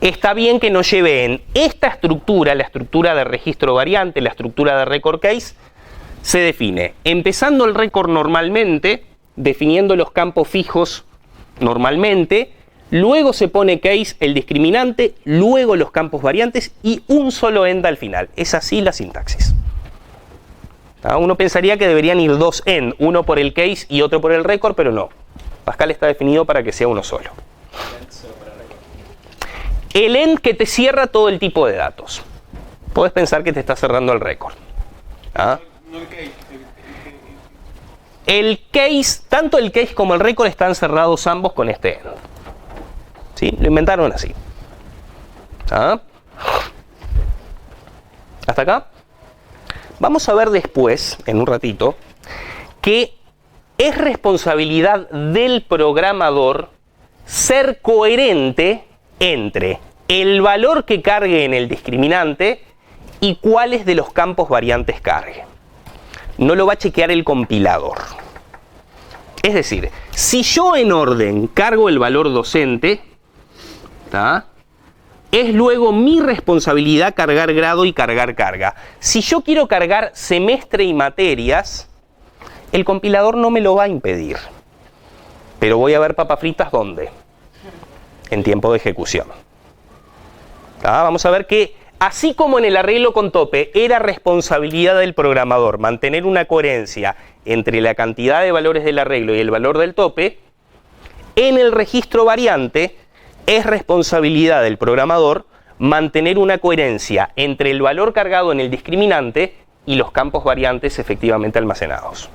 Está bien que no lleve en esta estructura, la estructura de registro variante, la estructura de record case, se define empezando el record normalmente, definiendo los campos fijos normalmente, luego se pone case el discriminante, luego los campos variantes y un solo end al final. Es así la sintaxis. Uno pensaría que deberían ir dos end, uno por el case y otro por el record, pero no. Pascal está definido para que sea uno solo. El end que te cierra todo el tipo de datos. Podés pensar que te está cerrando el record. ¿Ah? El case, tanto el case como el record están cerrados ambos con este end. ¿Sí? Lo inventaron así. ¿Ah? ¿Hasta acá? Vamos a ver después, en un ratito, que es responsabilidad del programador ser coherente entre el valor que cargue en el discriminante y cuáles de los campos variantes cargue. No lo va a chequear el compilador. Es decir, si yo en orden cargo el valor docente, ¿tá? Es luego mi responsabilidad cargar grado y cargar carga. Si yo quiero cargar semestre y materias, el compilador no me lo va a impedir. Pero voy a ver papas fritas ¿dónde? En tiempo de ejecución. Vamos a ver que, así como en el arreglo con tope era responsabilidad del programador mantener una coherencia entre la cantidad de valores del arreglo y el valor del tope, en el registro variante es responsabilidad del programador mantener una coherencia entre el valor cargado en el discriminante y los campos variantes efectivamente almacenados.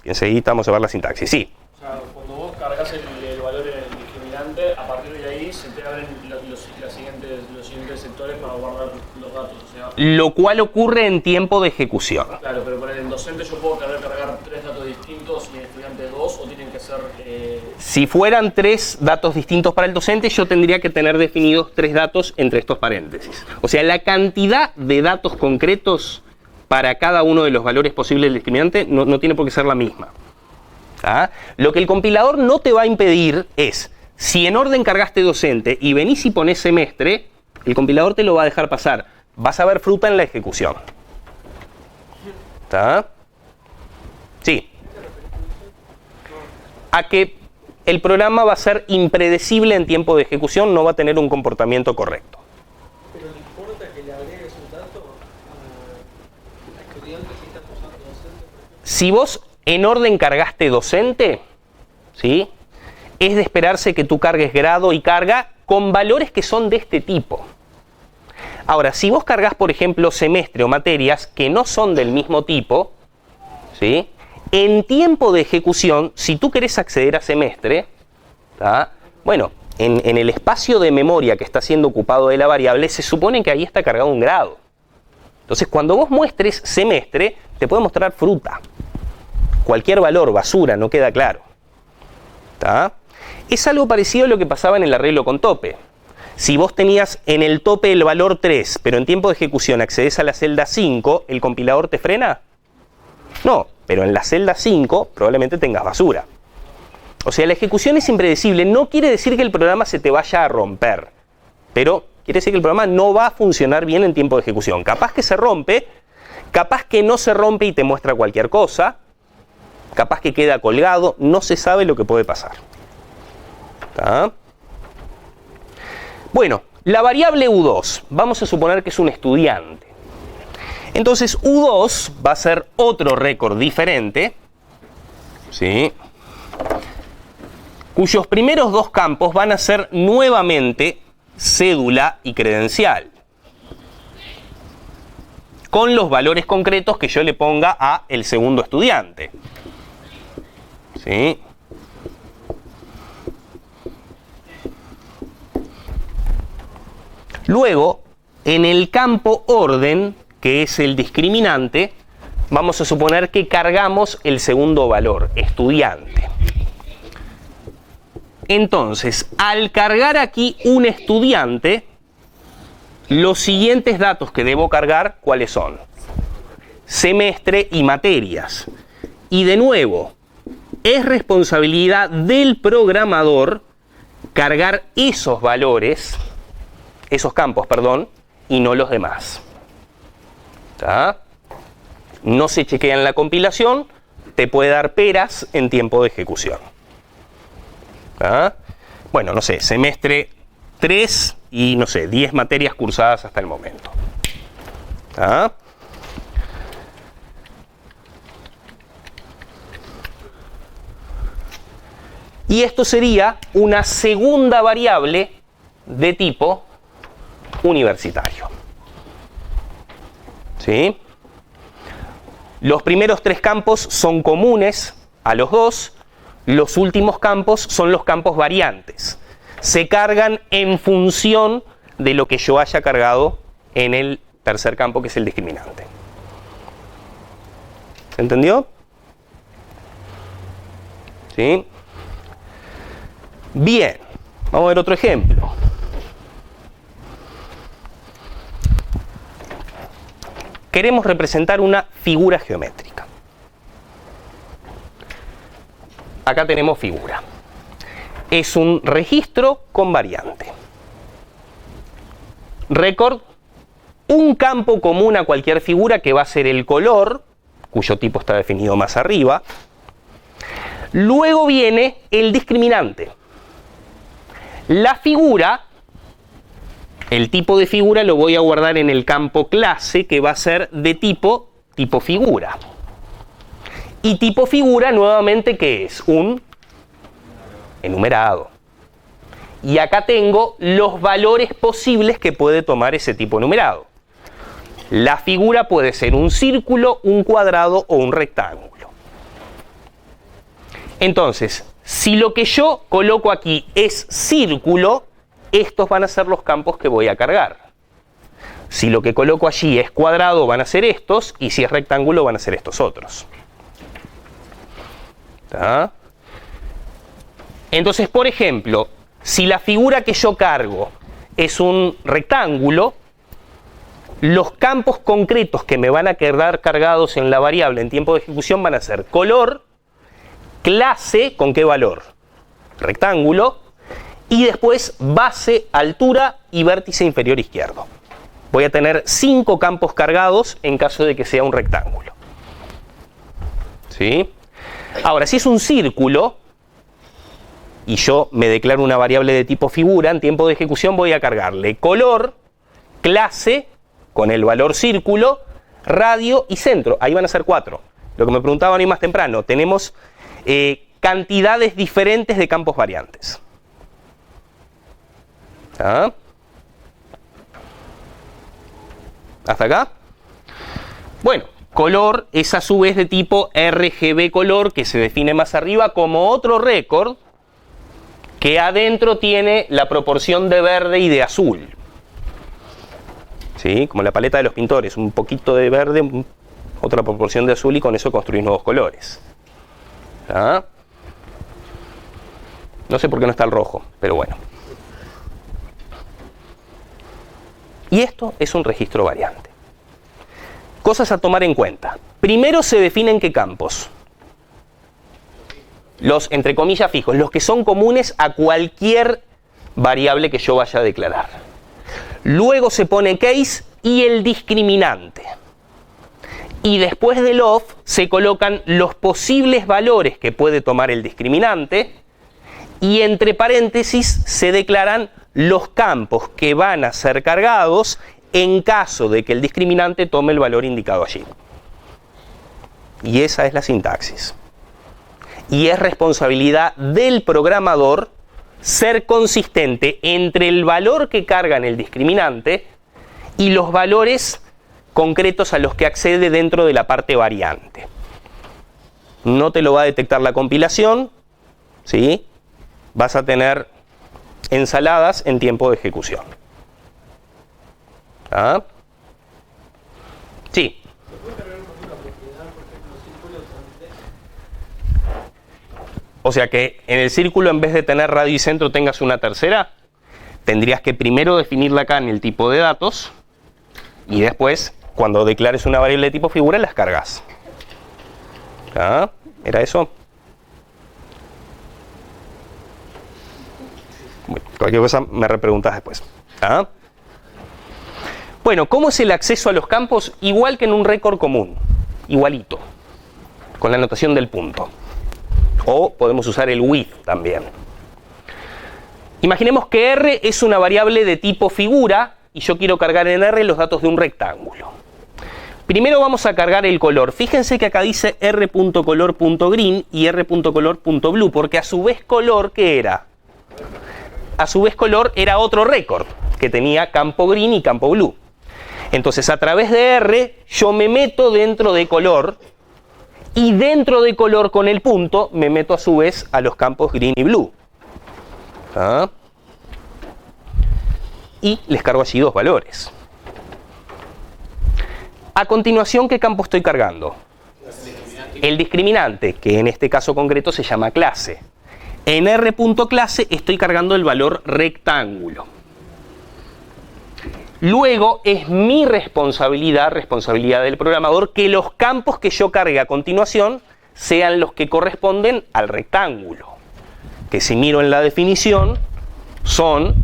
Enseguida vamos a ver la sintaxis. Sí. O sea, cuando vos cargas el valor en el discriminante, a partir de ahí se te abren los siguientes sectores para guardar los datos. O sea, lo cual ocurre en tiempo de ejecución. Claro, pero por el docente yo puedo cargar 3 datos distintos y el estudiante 2, o tienen que ser... Si fueran 3 datos distintos para el docente, yo tendría que tener definidos 3 datos entre estos paréntesis. O sea, la cantidad de datos concretos para cada uno de los valores posibles del discriminante no tiene por qué ser la misma. Lo que el compilador no te va a impedir es, si en orden cargaste docente y venís y ponés semestre, el compilador te lo va a dejar pasar. Vas a ver fruta en la ejecución. ¿Está? Sí. A que el programa va a ser impredecible en tiempo de ejecución, no va a tener un comportamiento correcto. ¿Pero le importa que le agregues un dato a estudiantes si estás usando docente? Si vos en orden cargaste docente, ¿sí? Es de esperarse que tú cargues grado y carga con valores que son de este tipo. Ahora, si vos cargas, por ejemplo, semestre o materias que no son del mismo tipo, ¿sí? En tiempo de ejecución, si tú querés acceder a semestre, ¿tá? Bueno, en el espacio de memoria que está siendo ocupado de la variable, se supone que ahí está cargado un grado. Entonces, cuando vos muestres semestre, te puede mostrar fruta. Cualquier valor, basura, no queda claro. ¿Tá? Es algo parecido a lo que pasaba en el arreglo con tope. Si vos tenías en el tope el valor 3, pero en tiempo de ejecución accedes a la celda 5, ¿el compilador te frena? No, pero en la celda 5 probablemente tengas basura. O sea, la ejecución es impredecible. No quiere decir que el programa se te vaya a romper, pero quiere decir que el programa no va a funcionar bien en tiempo de ejecución. Capaz que se rompe, capaz que no se rompe y te muestra cualquier cosa, capaz que queda colgado, no se sabe lo que puede pasar. ¿Tá? Bueno, La variable U2, vamos a suponer que es un estudiante. Entonces U2 va a ser otro récord diferente, ¿sí?, cuyos primeros dos campos van a ser nuevamente cédula y credencial, con los valores concretos que yo le ponga a el segundo estudiante. ¿Sí? Luego, en el campo orden, que es el discriminante, vamos a suponer que cargamos el segundo valor, estudiante. Entonces, al cargar aquí un estudiante, los siguientes datos que debo cargar, ¿cuáles son? Semestre y materias. Y de nuevo, es responsabilidad del programador cargar esos valores, esos campos, perdón, y no los demás. ¿Está? No se chequea en la compilación, te puede dar peras en tiempo de ejecución. ¿Ah? Bueno, no sé, semestre 3 y no sé, 10 materias cursadas hasta el momento. ¿Ah? Y esto sería una segunda variable de tipo universitario. ¿Sí? Los primeros tres campos son comunes a los dos. Los últimos campos son los campos variantes. Se cargan en función de lo que yo haya cargado en el tercer campo, que es el discriminante. ¿Se entendió? ¿Sí? Bien, vamos a ver otro ejemplo. Queremos representar una figura geométrica. Acá tenemos figura. Es un registro con variante. Record, un campo común a cualquier figura que va a ser el color, cuyo tipo está definido más arriba. Luego viene el discriminante. La figura, el tipo de figura lo voy a guardar en el campo clase, que va a ser de tipo figura. Y tipo figura nuevamente, ¿qué es? Un enumerado. Y acá tengo los valores posibles que puede tomar ese tipo enumerado. La figura puede ser un círculo, un cuadrado o un rectángulo. Entonces, si lo que yo coloco aquí es círculo, estos van a ser los campos que voy a cargar. Si lo que coloco allí es cuadrado, van a ser estos, y si es rectángulo, van a ser estos otros. ¿Está? Entonces, por ejemplo, si la figura que yo cargo es un rectángulo, los campos concretos que me van a quedar cargados en la variable en tiempo de ejecución van a ser color, clase, ¿con qué valor? Rectángulo, y después base, altura y vértice inferior izquierdo. Voy a tener 5 campos cargados en caso de que sea un rectángulo. ¿Sí? Ahora, si es un círculo y yo me declaro una variable de tipo figura, en tiempo de ejecución voy a cargarle color, clase, con el valor círculo, radio y centro. Ahí van a ser 4. Lo que me preguntaban hoy más temprano, tenemos cantidades diferentes de campos variantes. ¿Ah? ¿Hasta acá? Bueno, color es a su vez de tipo RGB color, que se define más arriba como otro récord que adentro tiene la proporción de verde y de azul. ¿Sí? Como la paleta de los pintores, un poquito de verde, otra proporción de azul, y con eso construís nuevos colores. ¿Ah? No sé por qué no está el rojo, pero bueno. Y esto es un registro variante. Cosas a tomar en cuenta. Primero se definen qué campos. Los, entre comillas, fijos, los que son comunes a cualquier variable que yo vaya a declarar. Luego se pone case y el discriminante. Y después del of se colocan los posibles valores que puede tomar el discriminante, y entre paréntesis se declaran los campos que van a ser cargados en caso de que el discriminante tome el valor indicado allí. Y esa es la sintaxis. Y es responsabilidad del programador ser consistente entre el valor que carga en el discriminante y los valores concretos a los que accede dentro de la parte variante. No te lo va a detectar la compilación, ¿sí? Vas a tener ensaladas en tiempo de ejecución. ¿Ah? Sí. ¿Se puede cargar con una propiedad, por ejemplo, círculos antes? O sea que en el círculo, en vez de tener radio y centro, tengas una tercera. Tendrías que primero definirla acá en el tipo de datos y después, cuando declares una variable de tipo figura, las cargas. ¿Ah? ¿Era eso? Bueno, cualquier cosa me repreguntas después. ¿Ah? Bueno, ¿cómo es el acceso a los campos? Igual que en un récord común. Igualito. Con la notación del punto. O podemos usar el with también. Imaginemos que R es una variable de tipo figura y yo quiero cargar en R los datos de un rectángulo. Primero vamos a cargar el color. Fíjense que acá dice r.color.green y r.color.blue, porque a su vez color, ¿qué era? A su vez color era otro récord que tenía campo green y campo blue. Entonces a través de R yo me meto dentro de color y dentro de color con el punto me meto a su vez a los campos green y blue. ¿Ah? Y les cargo allí dos valores. A continuación, ¿qué campo estoy cargando? El discriminante, que en este caso concreto se llama clase. En r.clase estoy cargando el valor rectángulo. Luego es mi responsabilidad del programador, que los campos que yo cargue a continuación sean los que corresponden al rectángulo. Que si miro en la definición son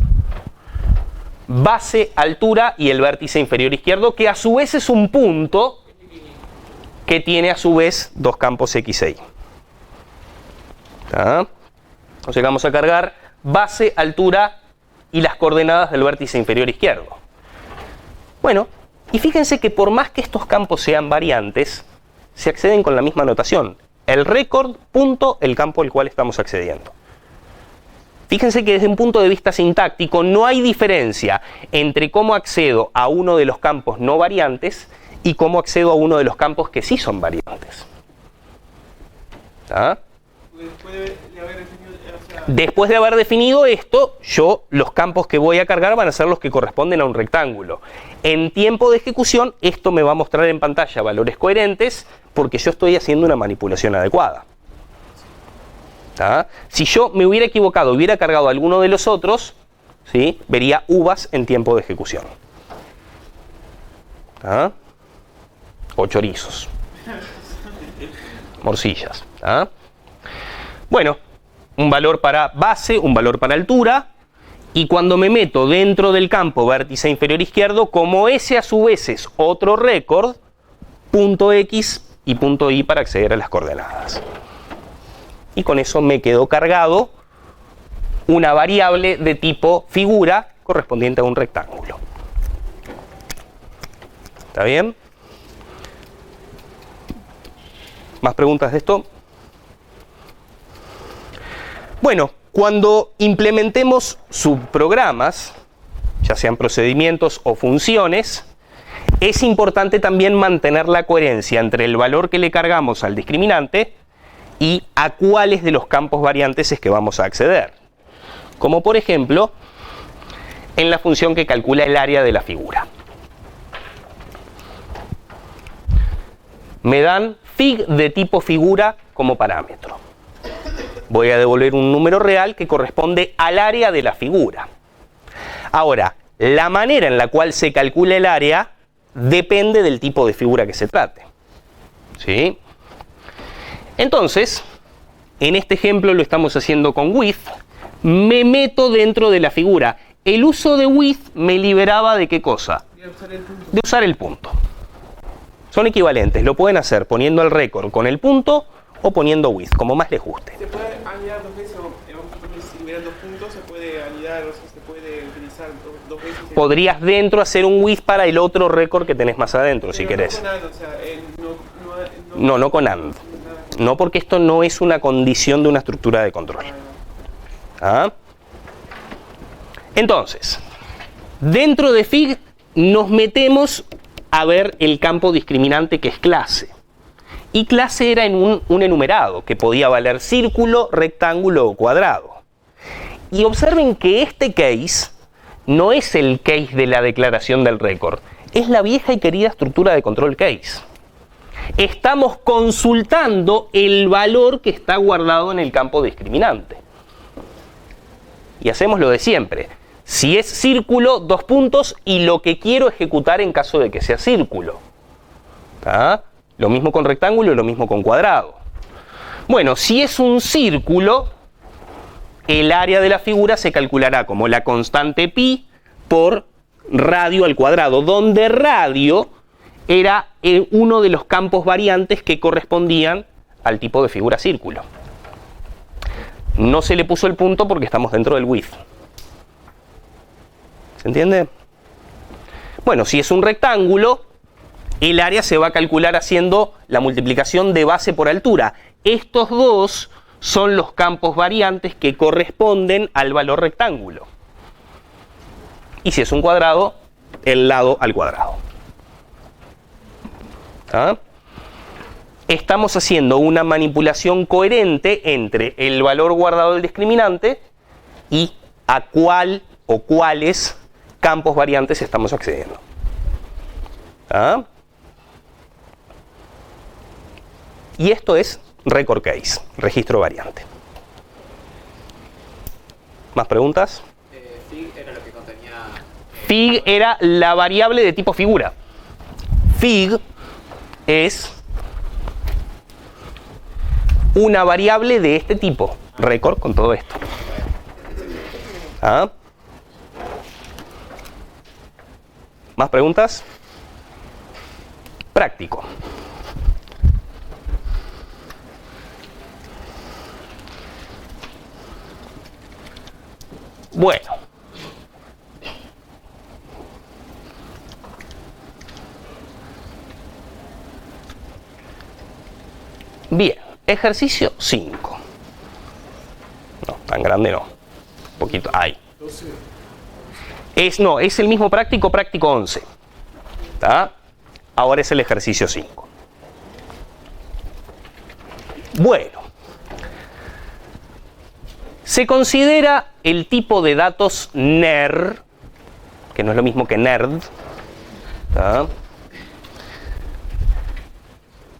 base, altura y el vértice inferior izquierdo, que a su vez es un punto que tiene a su vez dos campos X e Y. ¿Ah? O sea que vamos a cargar base, altura y las coordenadas del vértice inferior izquierdo. Bueno, y fíjense que por más que estos campos sean variantes, se acceden con la misma notación. El récord, punto, el campo al cual estamos accediendo. Fíjense que desde un punto de vista sintáctico no hay diferencia entre cómo accedo a uno de los campos no variantes y cómo accedo a uno de los campos que sí son variantes. ¿Ah? Después de haber definido esto, los campos que voy a cargar van a ser los que corresponden a un rectángulo. En tiempo de ejecución, esto me va a mostrar en pantalla valores coherentes porque yo estoy haciendo una manipulación adecuada. ¿Ah? Si yo me hubiera equivocado, hubiera cargado alguno de los otros, ¿sí? Vería uvas en tiempo de ejecución. ¿Ah? O chorizos. Morcillas. ¿Ah? Bueno, un valor para base, un valor para altura, y cuando me meto dentro del campo vértice inferior izquierdo, como ese a su vez es otro récord, punto X y punto Y para acceder a las coordenadas. Y con eso me quedó cargado una variable de tipo figura correspondiente a un rectángulo. ¿Está bien? ¿Más preguntas de esto? Bueno, cuando implementemos subprogramas, ya sean procedimientos o funciones, es importante también mantener la coherencia entre el valor que le cargamos al discriminante y a cuáles de los campos variantes es que vamos a acceder. Como por ejemplo, en la función que calcula el área de la figura. Me dan fig de tipo figura como parámetro. Voy a devolver un número real que corresponde al área de la figura. Ahora, la manera en la cual se calcula el área depende del tipo de figura que se trate. ¿Sí? Entonces, en este ejemplo lo estamos haciendo con with. Me meto dentro de la figura. El uso de with me liberaba ¿de qué cosa? De usar el punto. Son equivalentes. Lo pueden hacer poniendo el récord con el punto o poniendo with, como más les guste. ¿Se puede añadir dos veces eso, vamos a poner, si hubieran 2 puntos, se puede anidar, o sea, se puede utilizar dos veces. Podrías dentro hacer un with para el otro récord que tenés más adentro, si querés. No con AND, o sea, No con AND. No, porque esto no es una condición de una estructura de control. ¿Ah? Entonces, dentro de Fig nos metemos a ver el campo discriminante que es clase. Y clase era en un enumerado que podía valer círculo, rectángulo o cuadrado. Y observen que este case no es el case de la declaración del récord, es la vieja y querida estructura de control case. Estamos consultando el valor que está guardado en el campo discriminante. Y hacemos lo de siempre. Si es círculo, 2 puntos y lo que quiero ejecutar en caso de que sea círculo. ¿Ah? Lo mismo con rectángulo y lo mismo con cuadrado. Bueno, si es un círculo, el área de la figura se calculará como la constante pi por radio al cuadrado, donde radio era uno de los campos variantes que correspondían al tipo de figura círculo. No se le puso el punto porque estamos dentro del width. ¿Se entiende? Bueno, si es un rectángulo, el área se va a calcular haciendo la multiplicación de base por altura. Estos dos son los campos variantes que corresponden al valor rectángulo. Y si es un cuadrado, el lado al cuadrado. ¿Ah? Estamos haciendo una manipulación coherente entre el valor guardado del discriminante y a cuál o cuáles campos variantes estamos accediendo. ¿Ah? Y esto es record case, registro variante. ¿Más preguntas? Fig era lo que contenía... Fig era la variable de tipo figura. Fig es una variable de este tipo. Record con todo esto. ¿Ah? ¿Más preguntas? Práctico. Bueno. Bien, ejercicio 5. No, tan grande no. Un poquito, ahí. Es el mismo práctico 11. ¿Está? Ahora es el ejercicio 5. Bueno. Se considera el tipo de datos NER, que no es lo mismo que NERD, ¿tá?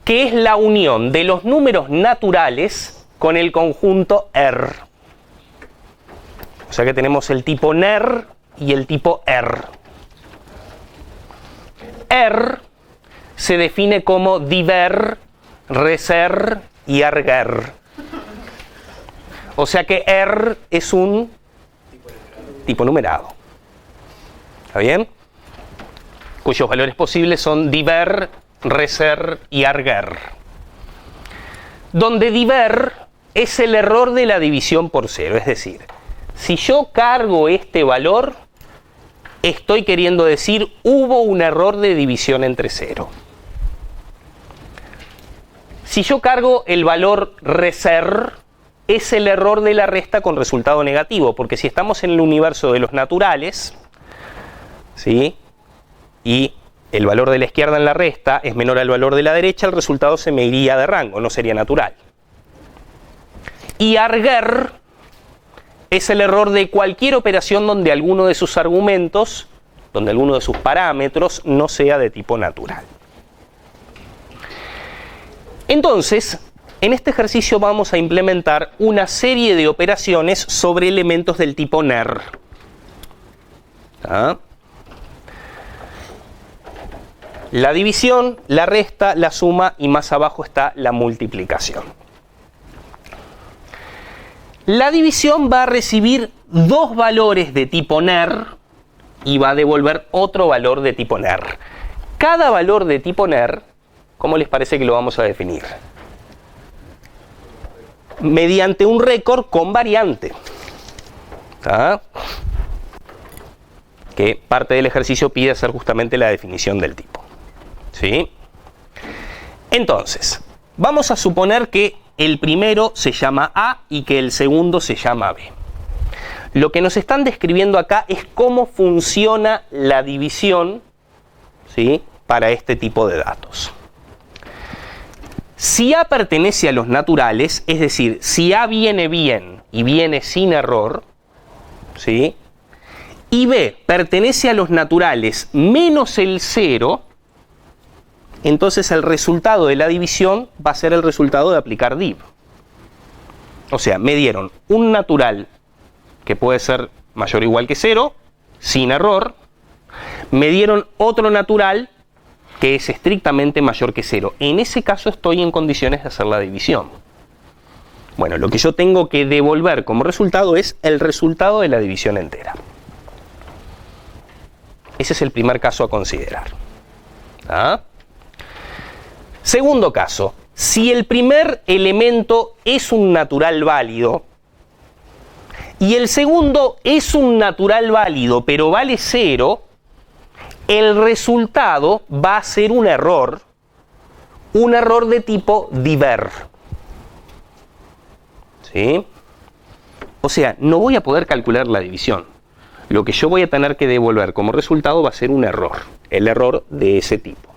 Que es la unión de los números naturales con el conjunto R. O sea que tenemos el tipo NER y el tipo R. R se define como diver, reser y arger. O sea que R es un tipo numerado. ¿Está bien? Cuyos valores posibles son diver, reser y arger. Donde diver es el error de la división por cero. Es decir, si yo cargo este valor, estoy queriendo decir hubo un error de división entre cero. Si yo cargo el valor reser, es el error de la resta con resultado negativo, porque si estamos en el universo de los naturales, ¿sí? Y el valor de la izquierda en la resta es menor al valor de la derecha, el resultado se me iría de rango, no sería natural. Y arger es el error de cualquier operación donde alguno de sus argumentos, donde alguno de sus parámetros no sea de tipo natural. Entonces, en este ejercicio vamos a implementar una serie de operaciones sobre elementos del tipo NER. ¿Ah? La división, la resta, la suma y más abajo está la multiplicación. La división va a recibir dos valores de tipo NER y va a devolver otro valor de tipo NER. Cada valor de tipo NER, ¿cómo les parece que lo vamos a definir? mediante un récord con variante. ¿Tá? Que parte del ejercicio pide hacer justamente la definición del tipo. ¿Sí? Entonces, vamos a suponer que el primero se llama A y que el segundo se llama B. Lo que nos están describiendo acá es cómo funciona la división, ¿sí?, para este tipo de datos. Si A pertenece a los naturales, es decir, si A viene bien y viene sin error, ¿sí?, y B pertenece a los naturales menos el 0, entonces el resultado de la división va a ser el resultado de aplicar div. O sea, me dieron un natural que puede ser mayor o igual que 0, sin error. Me dieron otro natural que es estrictamente mayor que 0. En ese caso estoy en condiciones de hacer la división. Bueno, lo que yo tengo que devolver como resultado es el resultado de la división entera. Ese es el primer caso a considerar. ¿Ah? Segundo caso, si el primer elemento es un natural válido y el segundo es un natural válido pero vale 0, el resultado va a ser un error de tipo diver. ¿Sí? O sea, no voy a poder calcular la división. Lo que yo voy a tener que devolver como resultado va a ser un error, el error de ese tipo.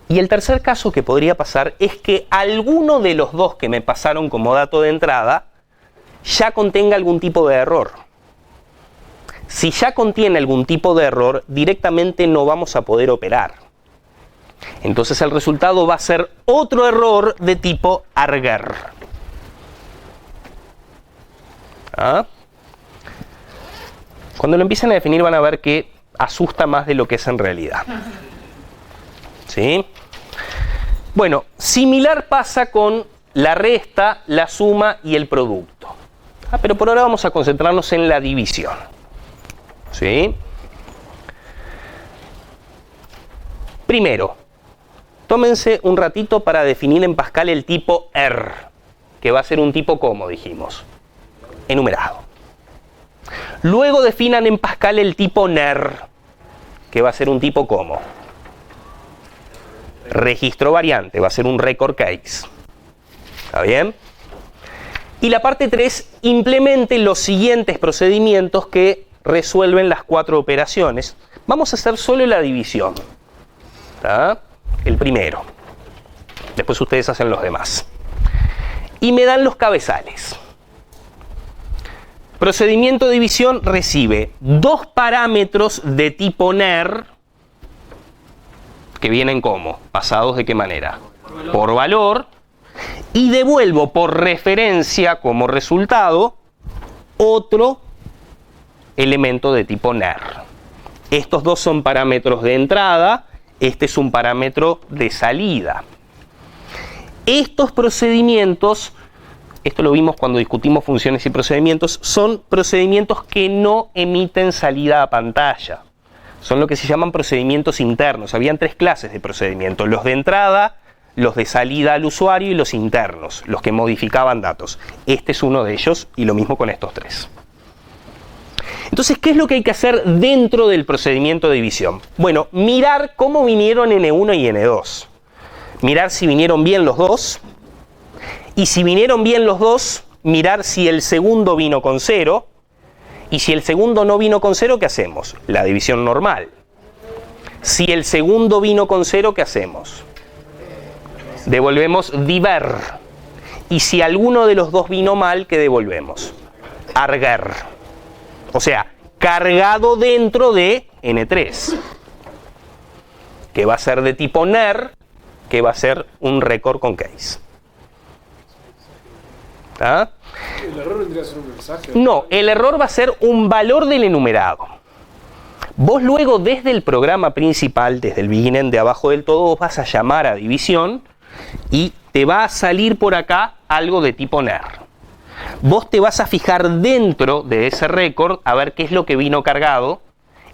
Y el tercer caso que podría pasar es que alguno de los dos que me pasaron como dato de entrada ya contenga algún tipo de error. Si ya contiene algún tipo de error, directamente no vamos a poder operar. Entonces el resultado va a ser otro error de tipo arger. ¿Ah? Cuando lo empiecen a definir van a ver que asusta más de lo que es en realidad. ¿Sí? Bueno, similar pasa con la resta, la suma y el producto. Pero por ahora vamos a concentrarnos en la división. ¿Sí? Primero, tómense un ratito para definir en Pascal el tipo R, que va a ser un tipo, como dijimos, enumerado. Luego definan en Pascal el tipo NER, que va a ser un tipo como registro variante, va a ser un record case. ¿Está bien? Y la parte 3, implemente los siguientes procedimientos que resuelven las 4 operaciones. Vamos a hacer solo la división. ¿Está? El primero. Después ustedes hacen los demás. Y me dan los cabezales. Procedimiento de división recibe 2 parámetros de tipo NER, que vienen como, pasados de qué manera, por valor, y devuelvo por referencia como resultado otro elemento de tipo NER. Estos dos son parámetros de entrada, este es un parámetro de salida. Estos procedimientos, esto lo vimos cuando discutimos funciones y procedimientos, son procedimientos que no emiten salida a pantalla. Son lo que se llaman procedimientos internos. Habían 3 clases de procedimientos: los de entrada, los de salida al usuario y los internos, los que modificaban datos. Este es uno de ellos y lo mismo con estos 3. Entonces, ¿qué es lo que hay que hacer dentro del procedimiento de división? Bueno, mirar cómo vinieron N1 y N2. Mirar si vinieron bien los dos. Y si vinieron bien los dos, mirar si el segundo vino con 0. Y si el segundo no vino con 0, ¿qué hacemos? La división normal. Si el segundo vino con 0, ¿qué hacemos? Devolvemos diver. Y si alguno de los dos vino mal, ¿qué devolvemos? Arger. O sea, cargado dentro de N3. Que va a ser de tipo NER, que va a ser un record con case. ¿Ah? ¿El error vendría a ser un mensaje? No, el error va a ser un valor del enumerado. Vos luego desde el programa principal, desde el beginning de abajo del todo, vos vas a llamar a división y te va a salir por acá algo de tipo NER. Vos te vas a fijar dentro de ese récord a ver qué es lo que vino cargado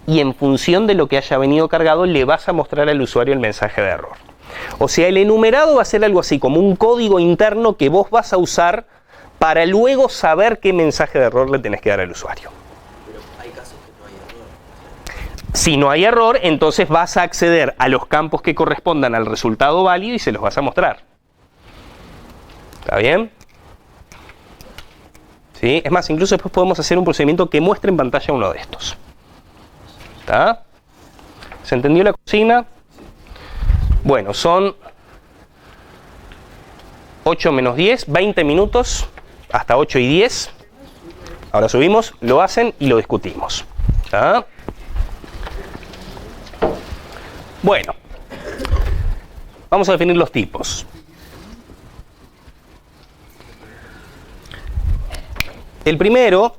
y en función de lo que haya venido cargado le vas a mostrar al usuario el mensaje de error. O sea, el enumerado va a ser algo así como un código interno que vos vas a usar para luego saber qué mensaje de error le tenés que dar al usuario. Pero hay casos que no hay error. Si no hay error, entonces vas a acceder a los campos que correspondan al resultado válido y se los vas a mostrar. ¿Está bien? ¿Sí? Es más, incluso después podemos hacer un procedimiento que muestre en pantalla uno de estos. ¿Está? ¿Se entendió la cocina? Bueno, son 8 menos 10, 20 minutos, hasta 8 y 10. Ahora subimos, lo hacen y lo discutimos. ¿Está? Bueno, vamos a definir los tipos. El primero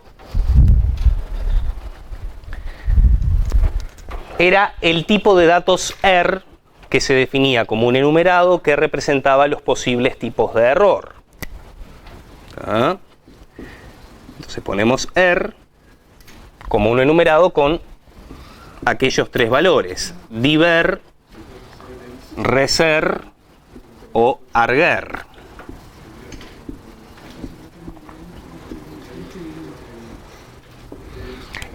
era el tipo de datos ER, que se definía como un enumerado que representaba los posibles tipos de error. ¿Ah? Entonces ponemos ER como un enumerado con aquellos tres valores: diver, reser o arger.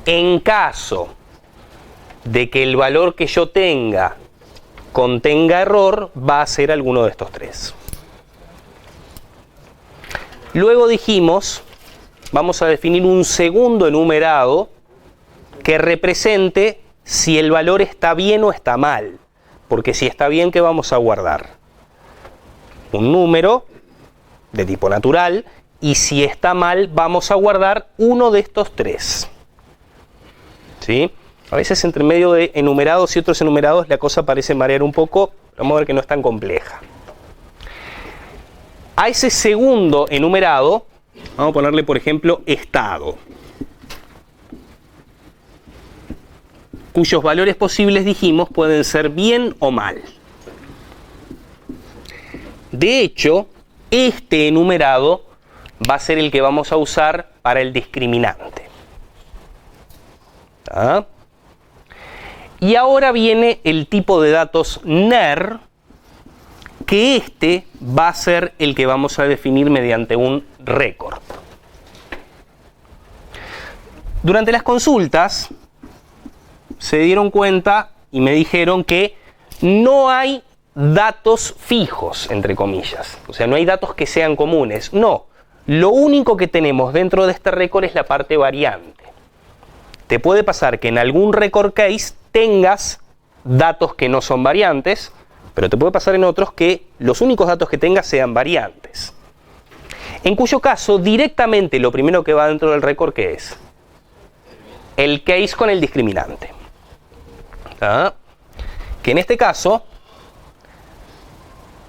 En caso de que el valor que yo tenga contenga error, va a ser alguno de estos tres. Luego dijimos, vamos a definir un segundo enumerado que represente si el valor está bien o está mal. Porque si está bien, ¿qué vamos a guardar? Un número de tipo natural, y si está mal, vamos a guardar uno de estos tres. ¿Sí? A veces entre medio de enumerados y otros enumerados la cosa parece marear un poco, vamos a ver que no es tan compleja. A ese segundo enumerado, vamos a ponerle por ejemplo estado, cuyos valores posibles dijimos pueden ser bien o mal. De hecho, este enumerado va a ser el que vamos a usar para el discriminante. ¿Ah? Y ahora viene el tipo de datos NER, que este va a ser el que vamos a definir mediante un récord. Durante las consultas se dieron cuenta y me dijeron que no hay datos fijos, entre comillas. O sea, no hay datos que sean comunes. No, lo único que tenemos dentro de este récord es la parte variante. Te puede pasar que en algún record case tengas datos que no son variantes, pero te puede pasar en otros que los únicos datos que tengas sean variantes. En cuyo caso, directamente lo primero que va dentro del record, ¿qué es? El case con el discriminante. ¿Ah? Que en este caso,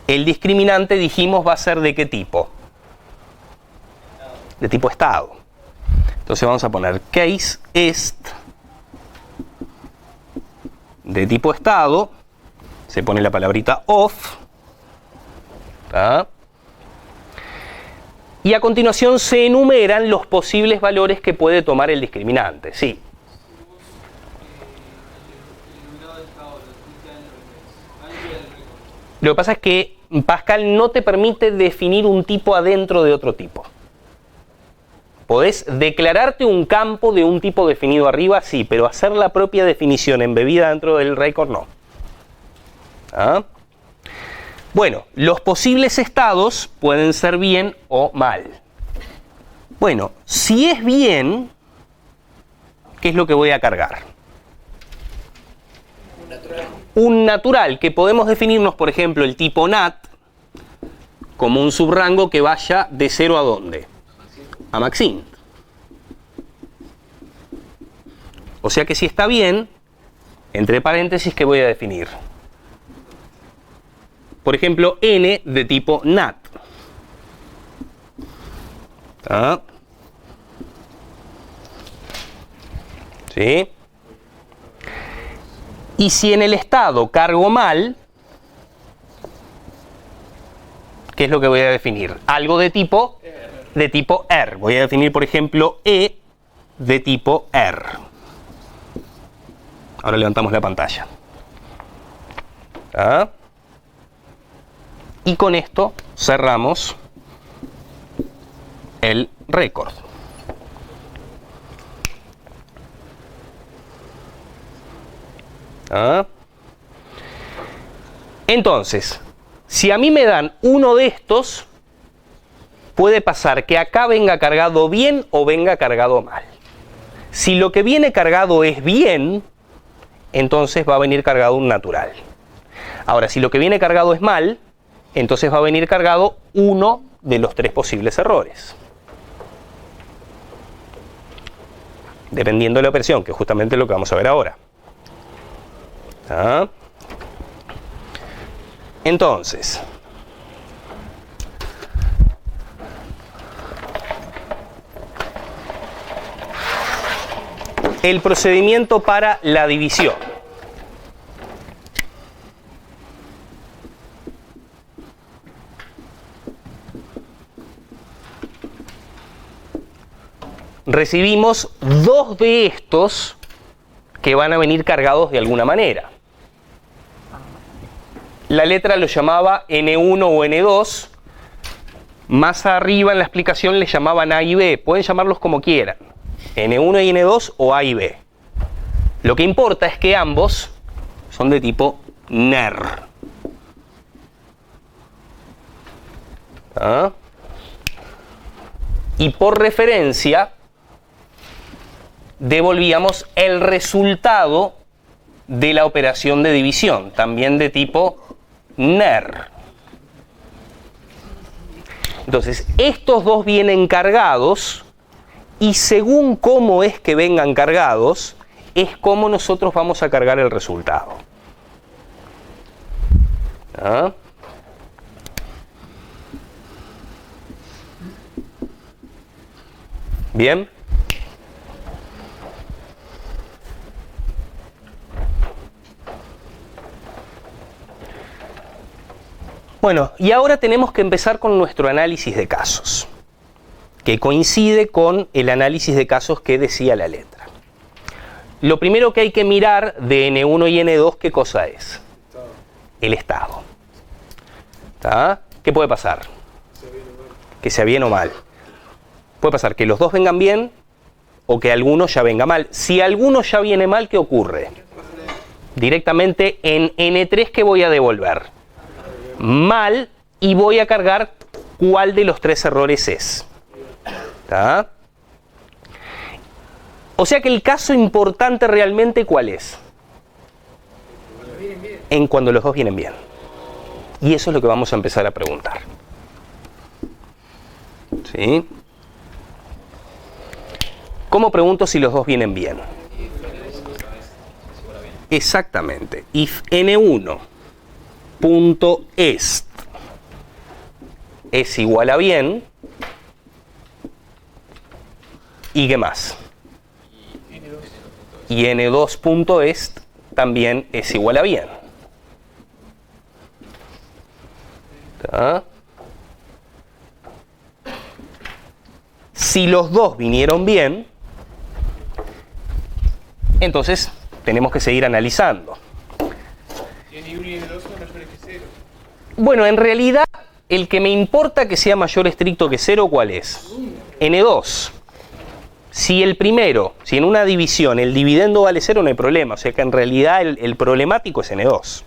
el discriminante, dijimos, va a ser ¿de qué tipo? De tipo estado. Entonces vamos a poner case est de tipo estado, se pone la palabrita of, ¿tá? Y a continuación se enumeran los posibles valores que puede tomar el discriminante. Sí. Lo que pasa es que Pascal no te permite definir un tipo adentro de otro tipo. Podés declararte un campo de un tipo definido arriba, sí, pero hacer la propia definición embebida dentro del récord, no. ¿Ah? Bueno, los posibles estados pueden ser bien o mal. Bueno, si es bien, ¿qué es lo que voy a cargar? Un natural, que podemos definirnos, por ejemplo, el tipo nat como un subrango que vaya de 0 a ¿dónde? A maxint. O sea que si está bien, entre paréntesis, ¿qué voy a definir? Por ejemplo, n de tipo nat. ¿Ah? ¿Sí? Y si en el estado cargo mal, ¿qué es lo que voy a definir? Algo de tipo R. Voy a definir, por ejemplo, E de tipo R. Ahora levantamos la pantalla. ¿Ah? Y con esto cerramos el récord. ¿Ah? Entonces, si a mí me dan uno de estos, puede pasar que acá venga cargado bien o venga cargado mal. Si lo que viene cargado es bien, entonces va a venir cargado un natural. Ahora, si lo que viene cargado es mal, entonces va a venir cargado uno de los tres posibles errores. Dependiendo de la operación, que es justamente lo que vamos a ver ahora. ¿Ah? Entonces, el procedimiento para la división. Recibimos dos de estos que van a venir cargados de alguna manera. La letra lo llamaba N1 o N2. Más arriba en la explicación le llamaban A y B. Pueden llamarlos como quieran. N1 y N2 o A y B. Lo que importa es que ambos son de tipo NER. ¿Ah? Y por referencia devolvíamos el resultado de la operación de división, también de tipo NER. Entonces, estos dos vienen cargados y según cómo es que vengan cargados, es como nosotros vamos a cargar el resultado. ¿Ah? Bien. Bueno, y ahora tenemos que empezar con nuestro análisis de casos, que coincide con el análisis de casos que decía la letra. Lo primero que hay que mirar de N1 y N2, ¿qué cosa es? El estado. ¿Está? ¿Qué puede pasar? Que sea bien o mal. Puede pasar que los dos vengan bien o que alguno ya venga mal. Si alguno ya viene mal, ¿qué ocurre? Directamente en N3, ¿qué voy a devolver? Mal, y voy a cargar cuál de los tres errores es. ¿Está? O sea que el caso importante realmente, ¿cuál es? En cuando los dos vienen bien. Y eso es lo que vamos a empezar a preguntar. ¿Sí? ¿Cómo pregunto si los dos vienen bien? Exactamente. If N1 punto est es igual a bien, ¿y qué más? Y N2 punto est también es igual a bien. ¿Está? Si los dos vinieron bien, entonces tenemos que seguir analizando. Bueno, en realidad, el que me importa que sea mayor estricto que 0, ¿cuál es? N2. Si el primero, si en una división el dividendo vale 0, no hay problema. O sea que en realidad el problemático es N2.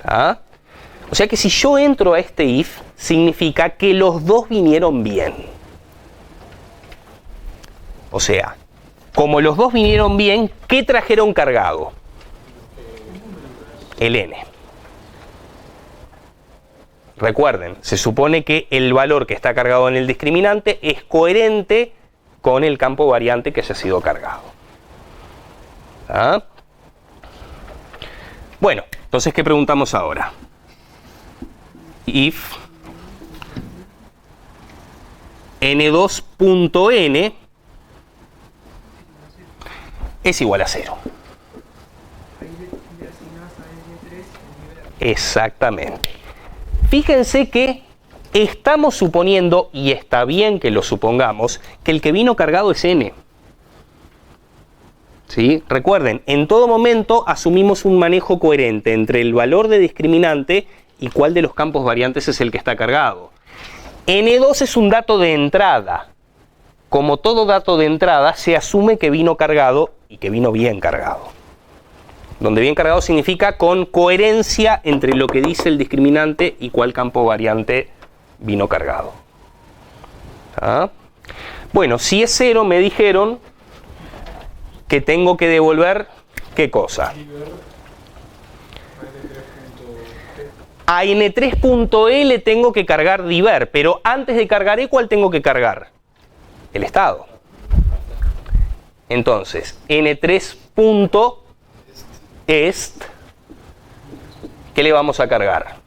¿Ah? O sea que si yo entro a este if, significa que los dos vinieron bien. O sea, como los dos vinieron bien, ¿qué trajeron cargado? El n. Recuerden, se supone que el valor que está cargado en el discriminante es coherente con el campo variante que haya sido cargado. ¿Ah? Bueno, entonces, ¿qué preguntamos ahora? If n2.n es igual a 0. Exactamente. Fíjense que estamos suponiendo, y está bien que lo supongamos, que el que vino cargado es n. ¿Sí? Recuerden, en todo momento asumimos un manejo coherente entre el valor de discriminante y cuál de los campos variantes es el que está cargado. N2 es un dato de entrada. Como todo dato de entrada, se asume que vino cargado y que vino bien cargado. Donde bien cargado significa con coherencia entre lo que dice el discriminante y cuál campo variante vino cargado. ¿Ah? Bueno, si es 0 me dijeron que tengo que devolver, ¿qué cosa? A N3.E le tengo que cargar diver, pero antes de cargar E, ¿cuál tengo que cargar? El estado. Entonces, N3.est, ¿qué le vamos a cargar?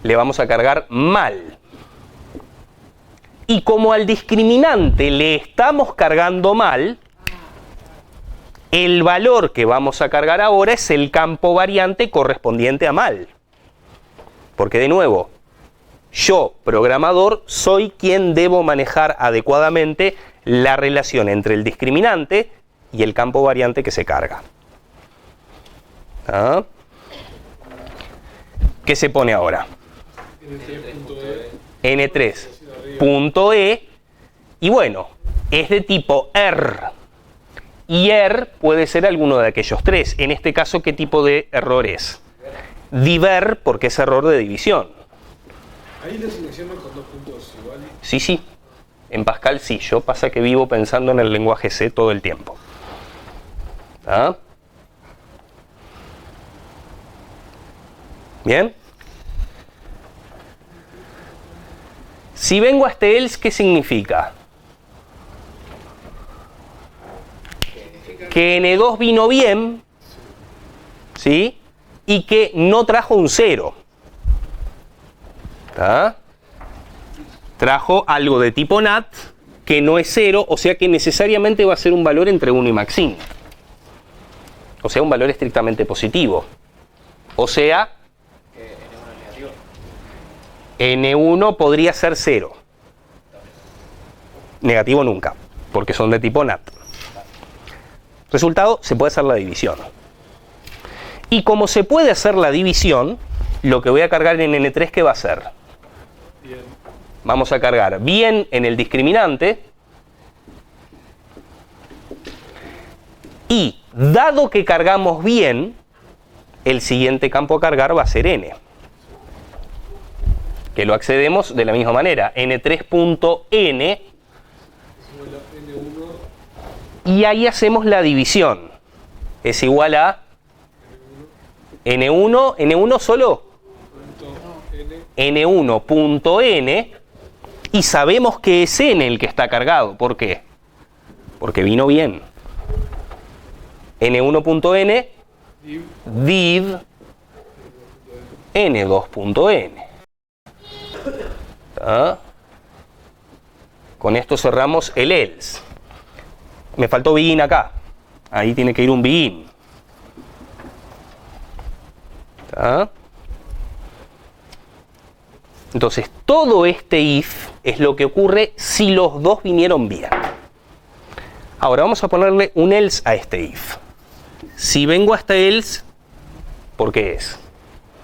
Le vamos a cargar mal. Y como al discriminante le estamos cargando mal, el valor que vamos a cargar ahora es el campo variante correspondiente a mal. Porque de nuevo, yo, programador, soy quien debo manejar adecuadamente la relación entre el discriminante y el campo variante que se carga. ¿Ah? ¿Qué se pone ahora? N3.E, y bueno, es de tipo ER. Y ER puede ser alguno de aquellos tres. En este caso, ¿qué tipo de error es? Diver, porque es error de división. Ahí lo seleccionan con 2 puntos igual. Sí, sí. En Pascal sí. Yo pasa que vivo pensando en el lenguaje C todo el tiempo. ¿Ah? ¿Bien? Si vengo a este else, ¿qué significa? Que N2 vino bien, ¿sí? Y que no trajo un 0. ¿Está? Trajo algo de tipo NAT que no es 0, o sea que necesariamente va a ser un valor entre 1 y maxim. O sea, un valor estrictamente positivo. O sea, N1 podría ser 0. Negativo nunca, porque son de tipo NAT. Resultado, se puede hacer la división. Y como se puede hacer la división, lo que voy a cargar en N3, ¿qué va a ser? Bien. Vamos a cargar bien en el discriminante. Y dado que cargamos bien, el siguiente campo a cargar va a ser N. Que lo accedemos de la misma manera. N3.N. Y ahí hacemos la división. Es igual a N1 solo. N1.N. Y sabemos que es N el que está cargado. ¿Por qué? Porque vino bien. N1.N div N2.N. ¿Ah? Con esto cerramos el else. Me faltó begin acá. Ahí tiene que ir un begin. ¿Ah? Entonces, todo este if es lo que ocurre si los dos vinieron bien. Ahora vamos a ponerle un else a este if. Si vengo a este else, ¿por qué es?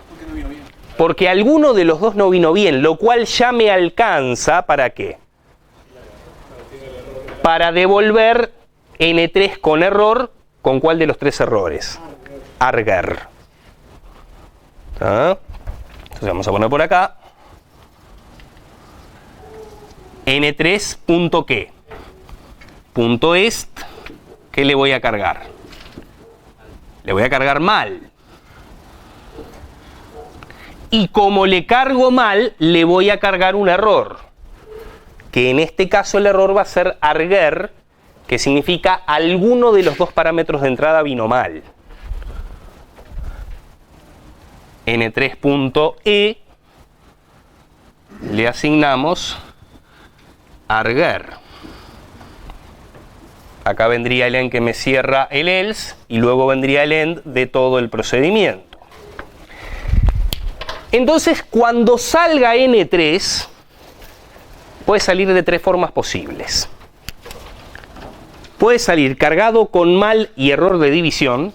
Porque no vino bien. Porque alguno de los dos no vino bien, lo cual ya me alcanza, ¿para qué? Para devolver N3 con error, ¿con cuál de los tres errores? Arger. ¿Ah? Entonces vamos a poner por acá N3.qué. Punto est, ¿qué le voy a cargar? Le voy a cargar mal. Y como le cargo mal, le voy a cargar un error. Que en este caso el error va a ser arger, que significa alguno de los dos parámetros de entrada vino mal. N3.E le asignamos arger. Acá vendría el end que me cierra el else y luego vendría el end de todo el procedimiento. Entonces, cuando salga N3, puede salir de tres formas posibles. Puede salir cargado con mal y error de división,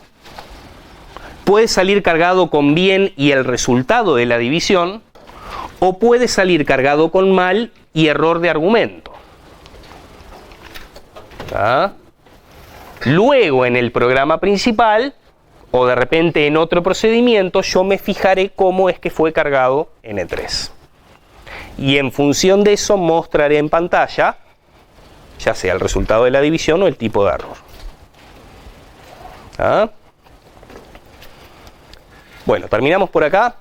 puede salir cargado con bien y el resultado de la división, o puede salir cargado con mal y error de argumento. ¿Ah? Luego en el programa principal, o de repente en otro procedimiento, yo me fijaré cómo es que fue cargado N3. Y en función de eso mostraré en pantalla, ya sea el resultado de la división o el tipo de error. ¿Ah? Bueno, terminamos por acá.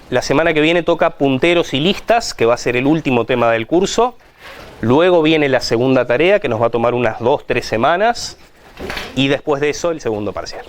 La semana que viene toca punteros y listas, que va a ser el último tema del curso. Luego viene la segunda tarea, que nos va a tomar unas 2-3 semanas. Y después de eso, el segundo parcial.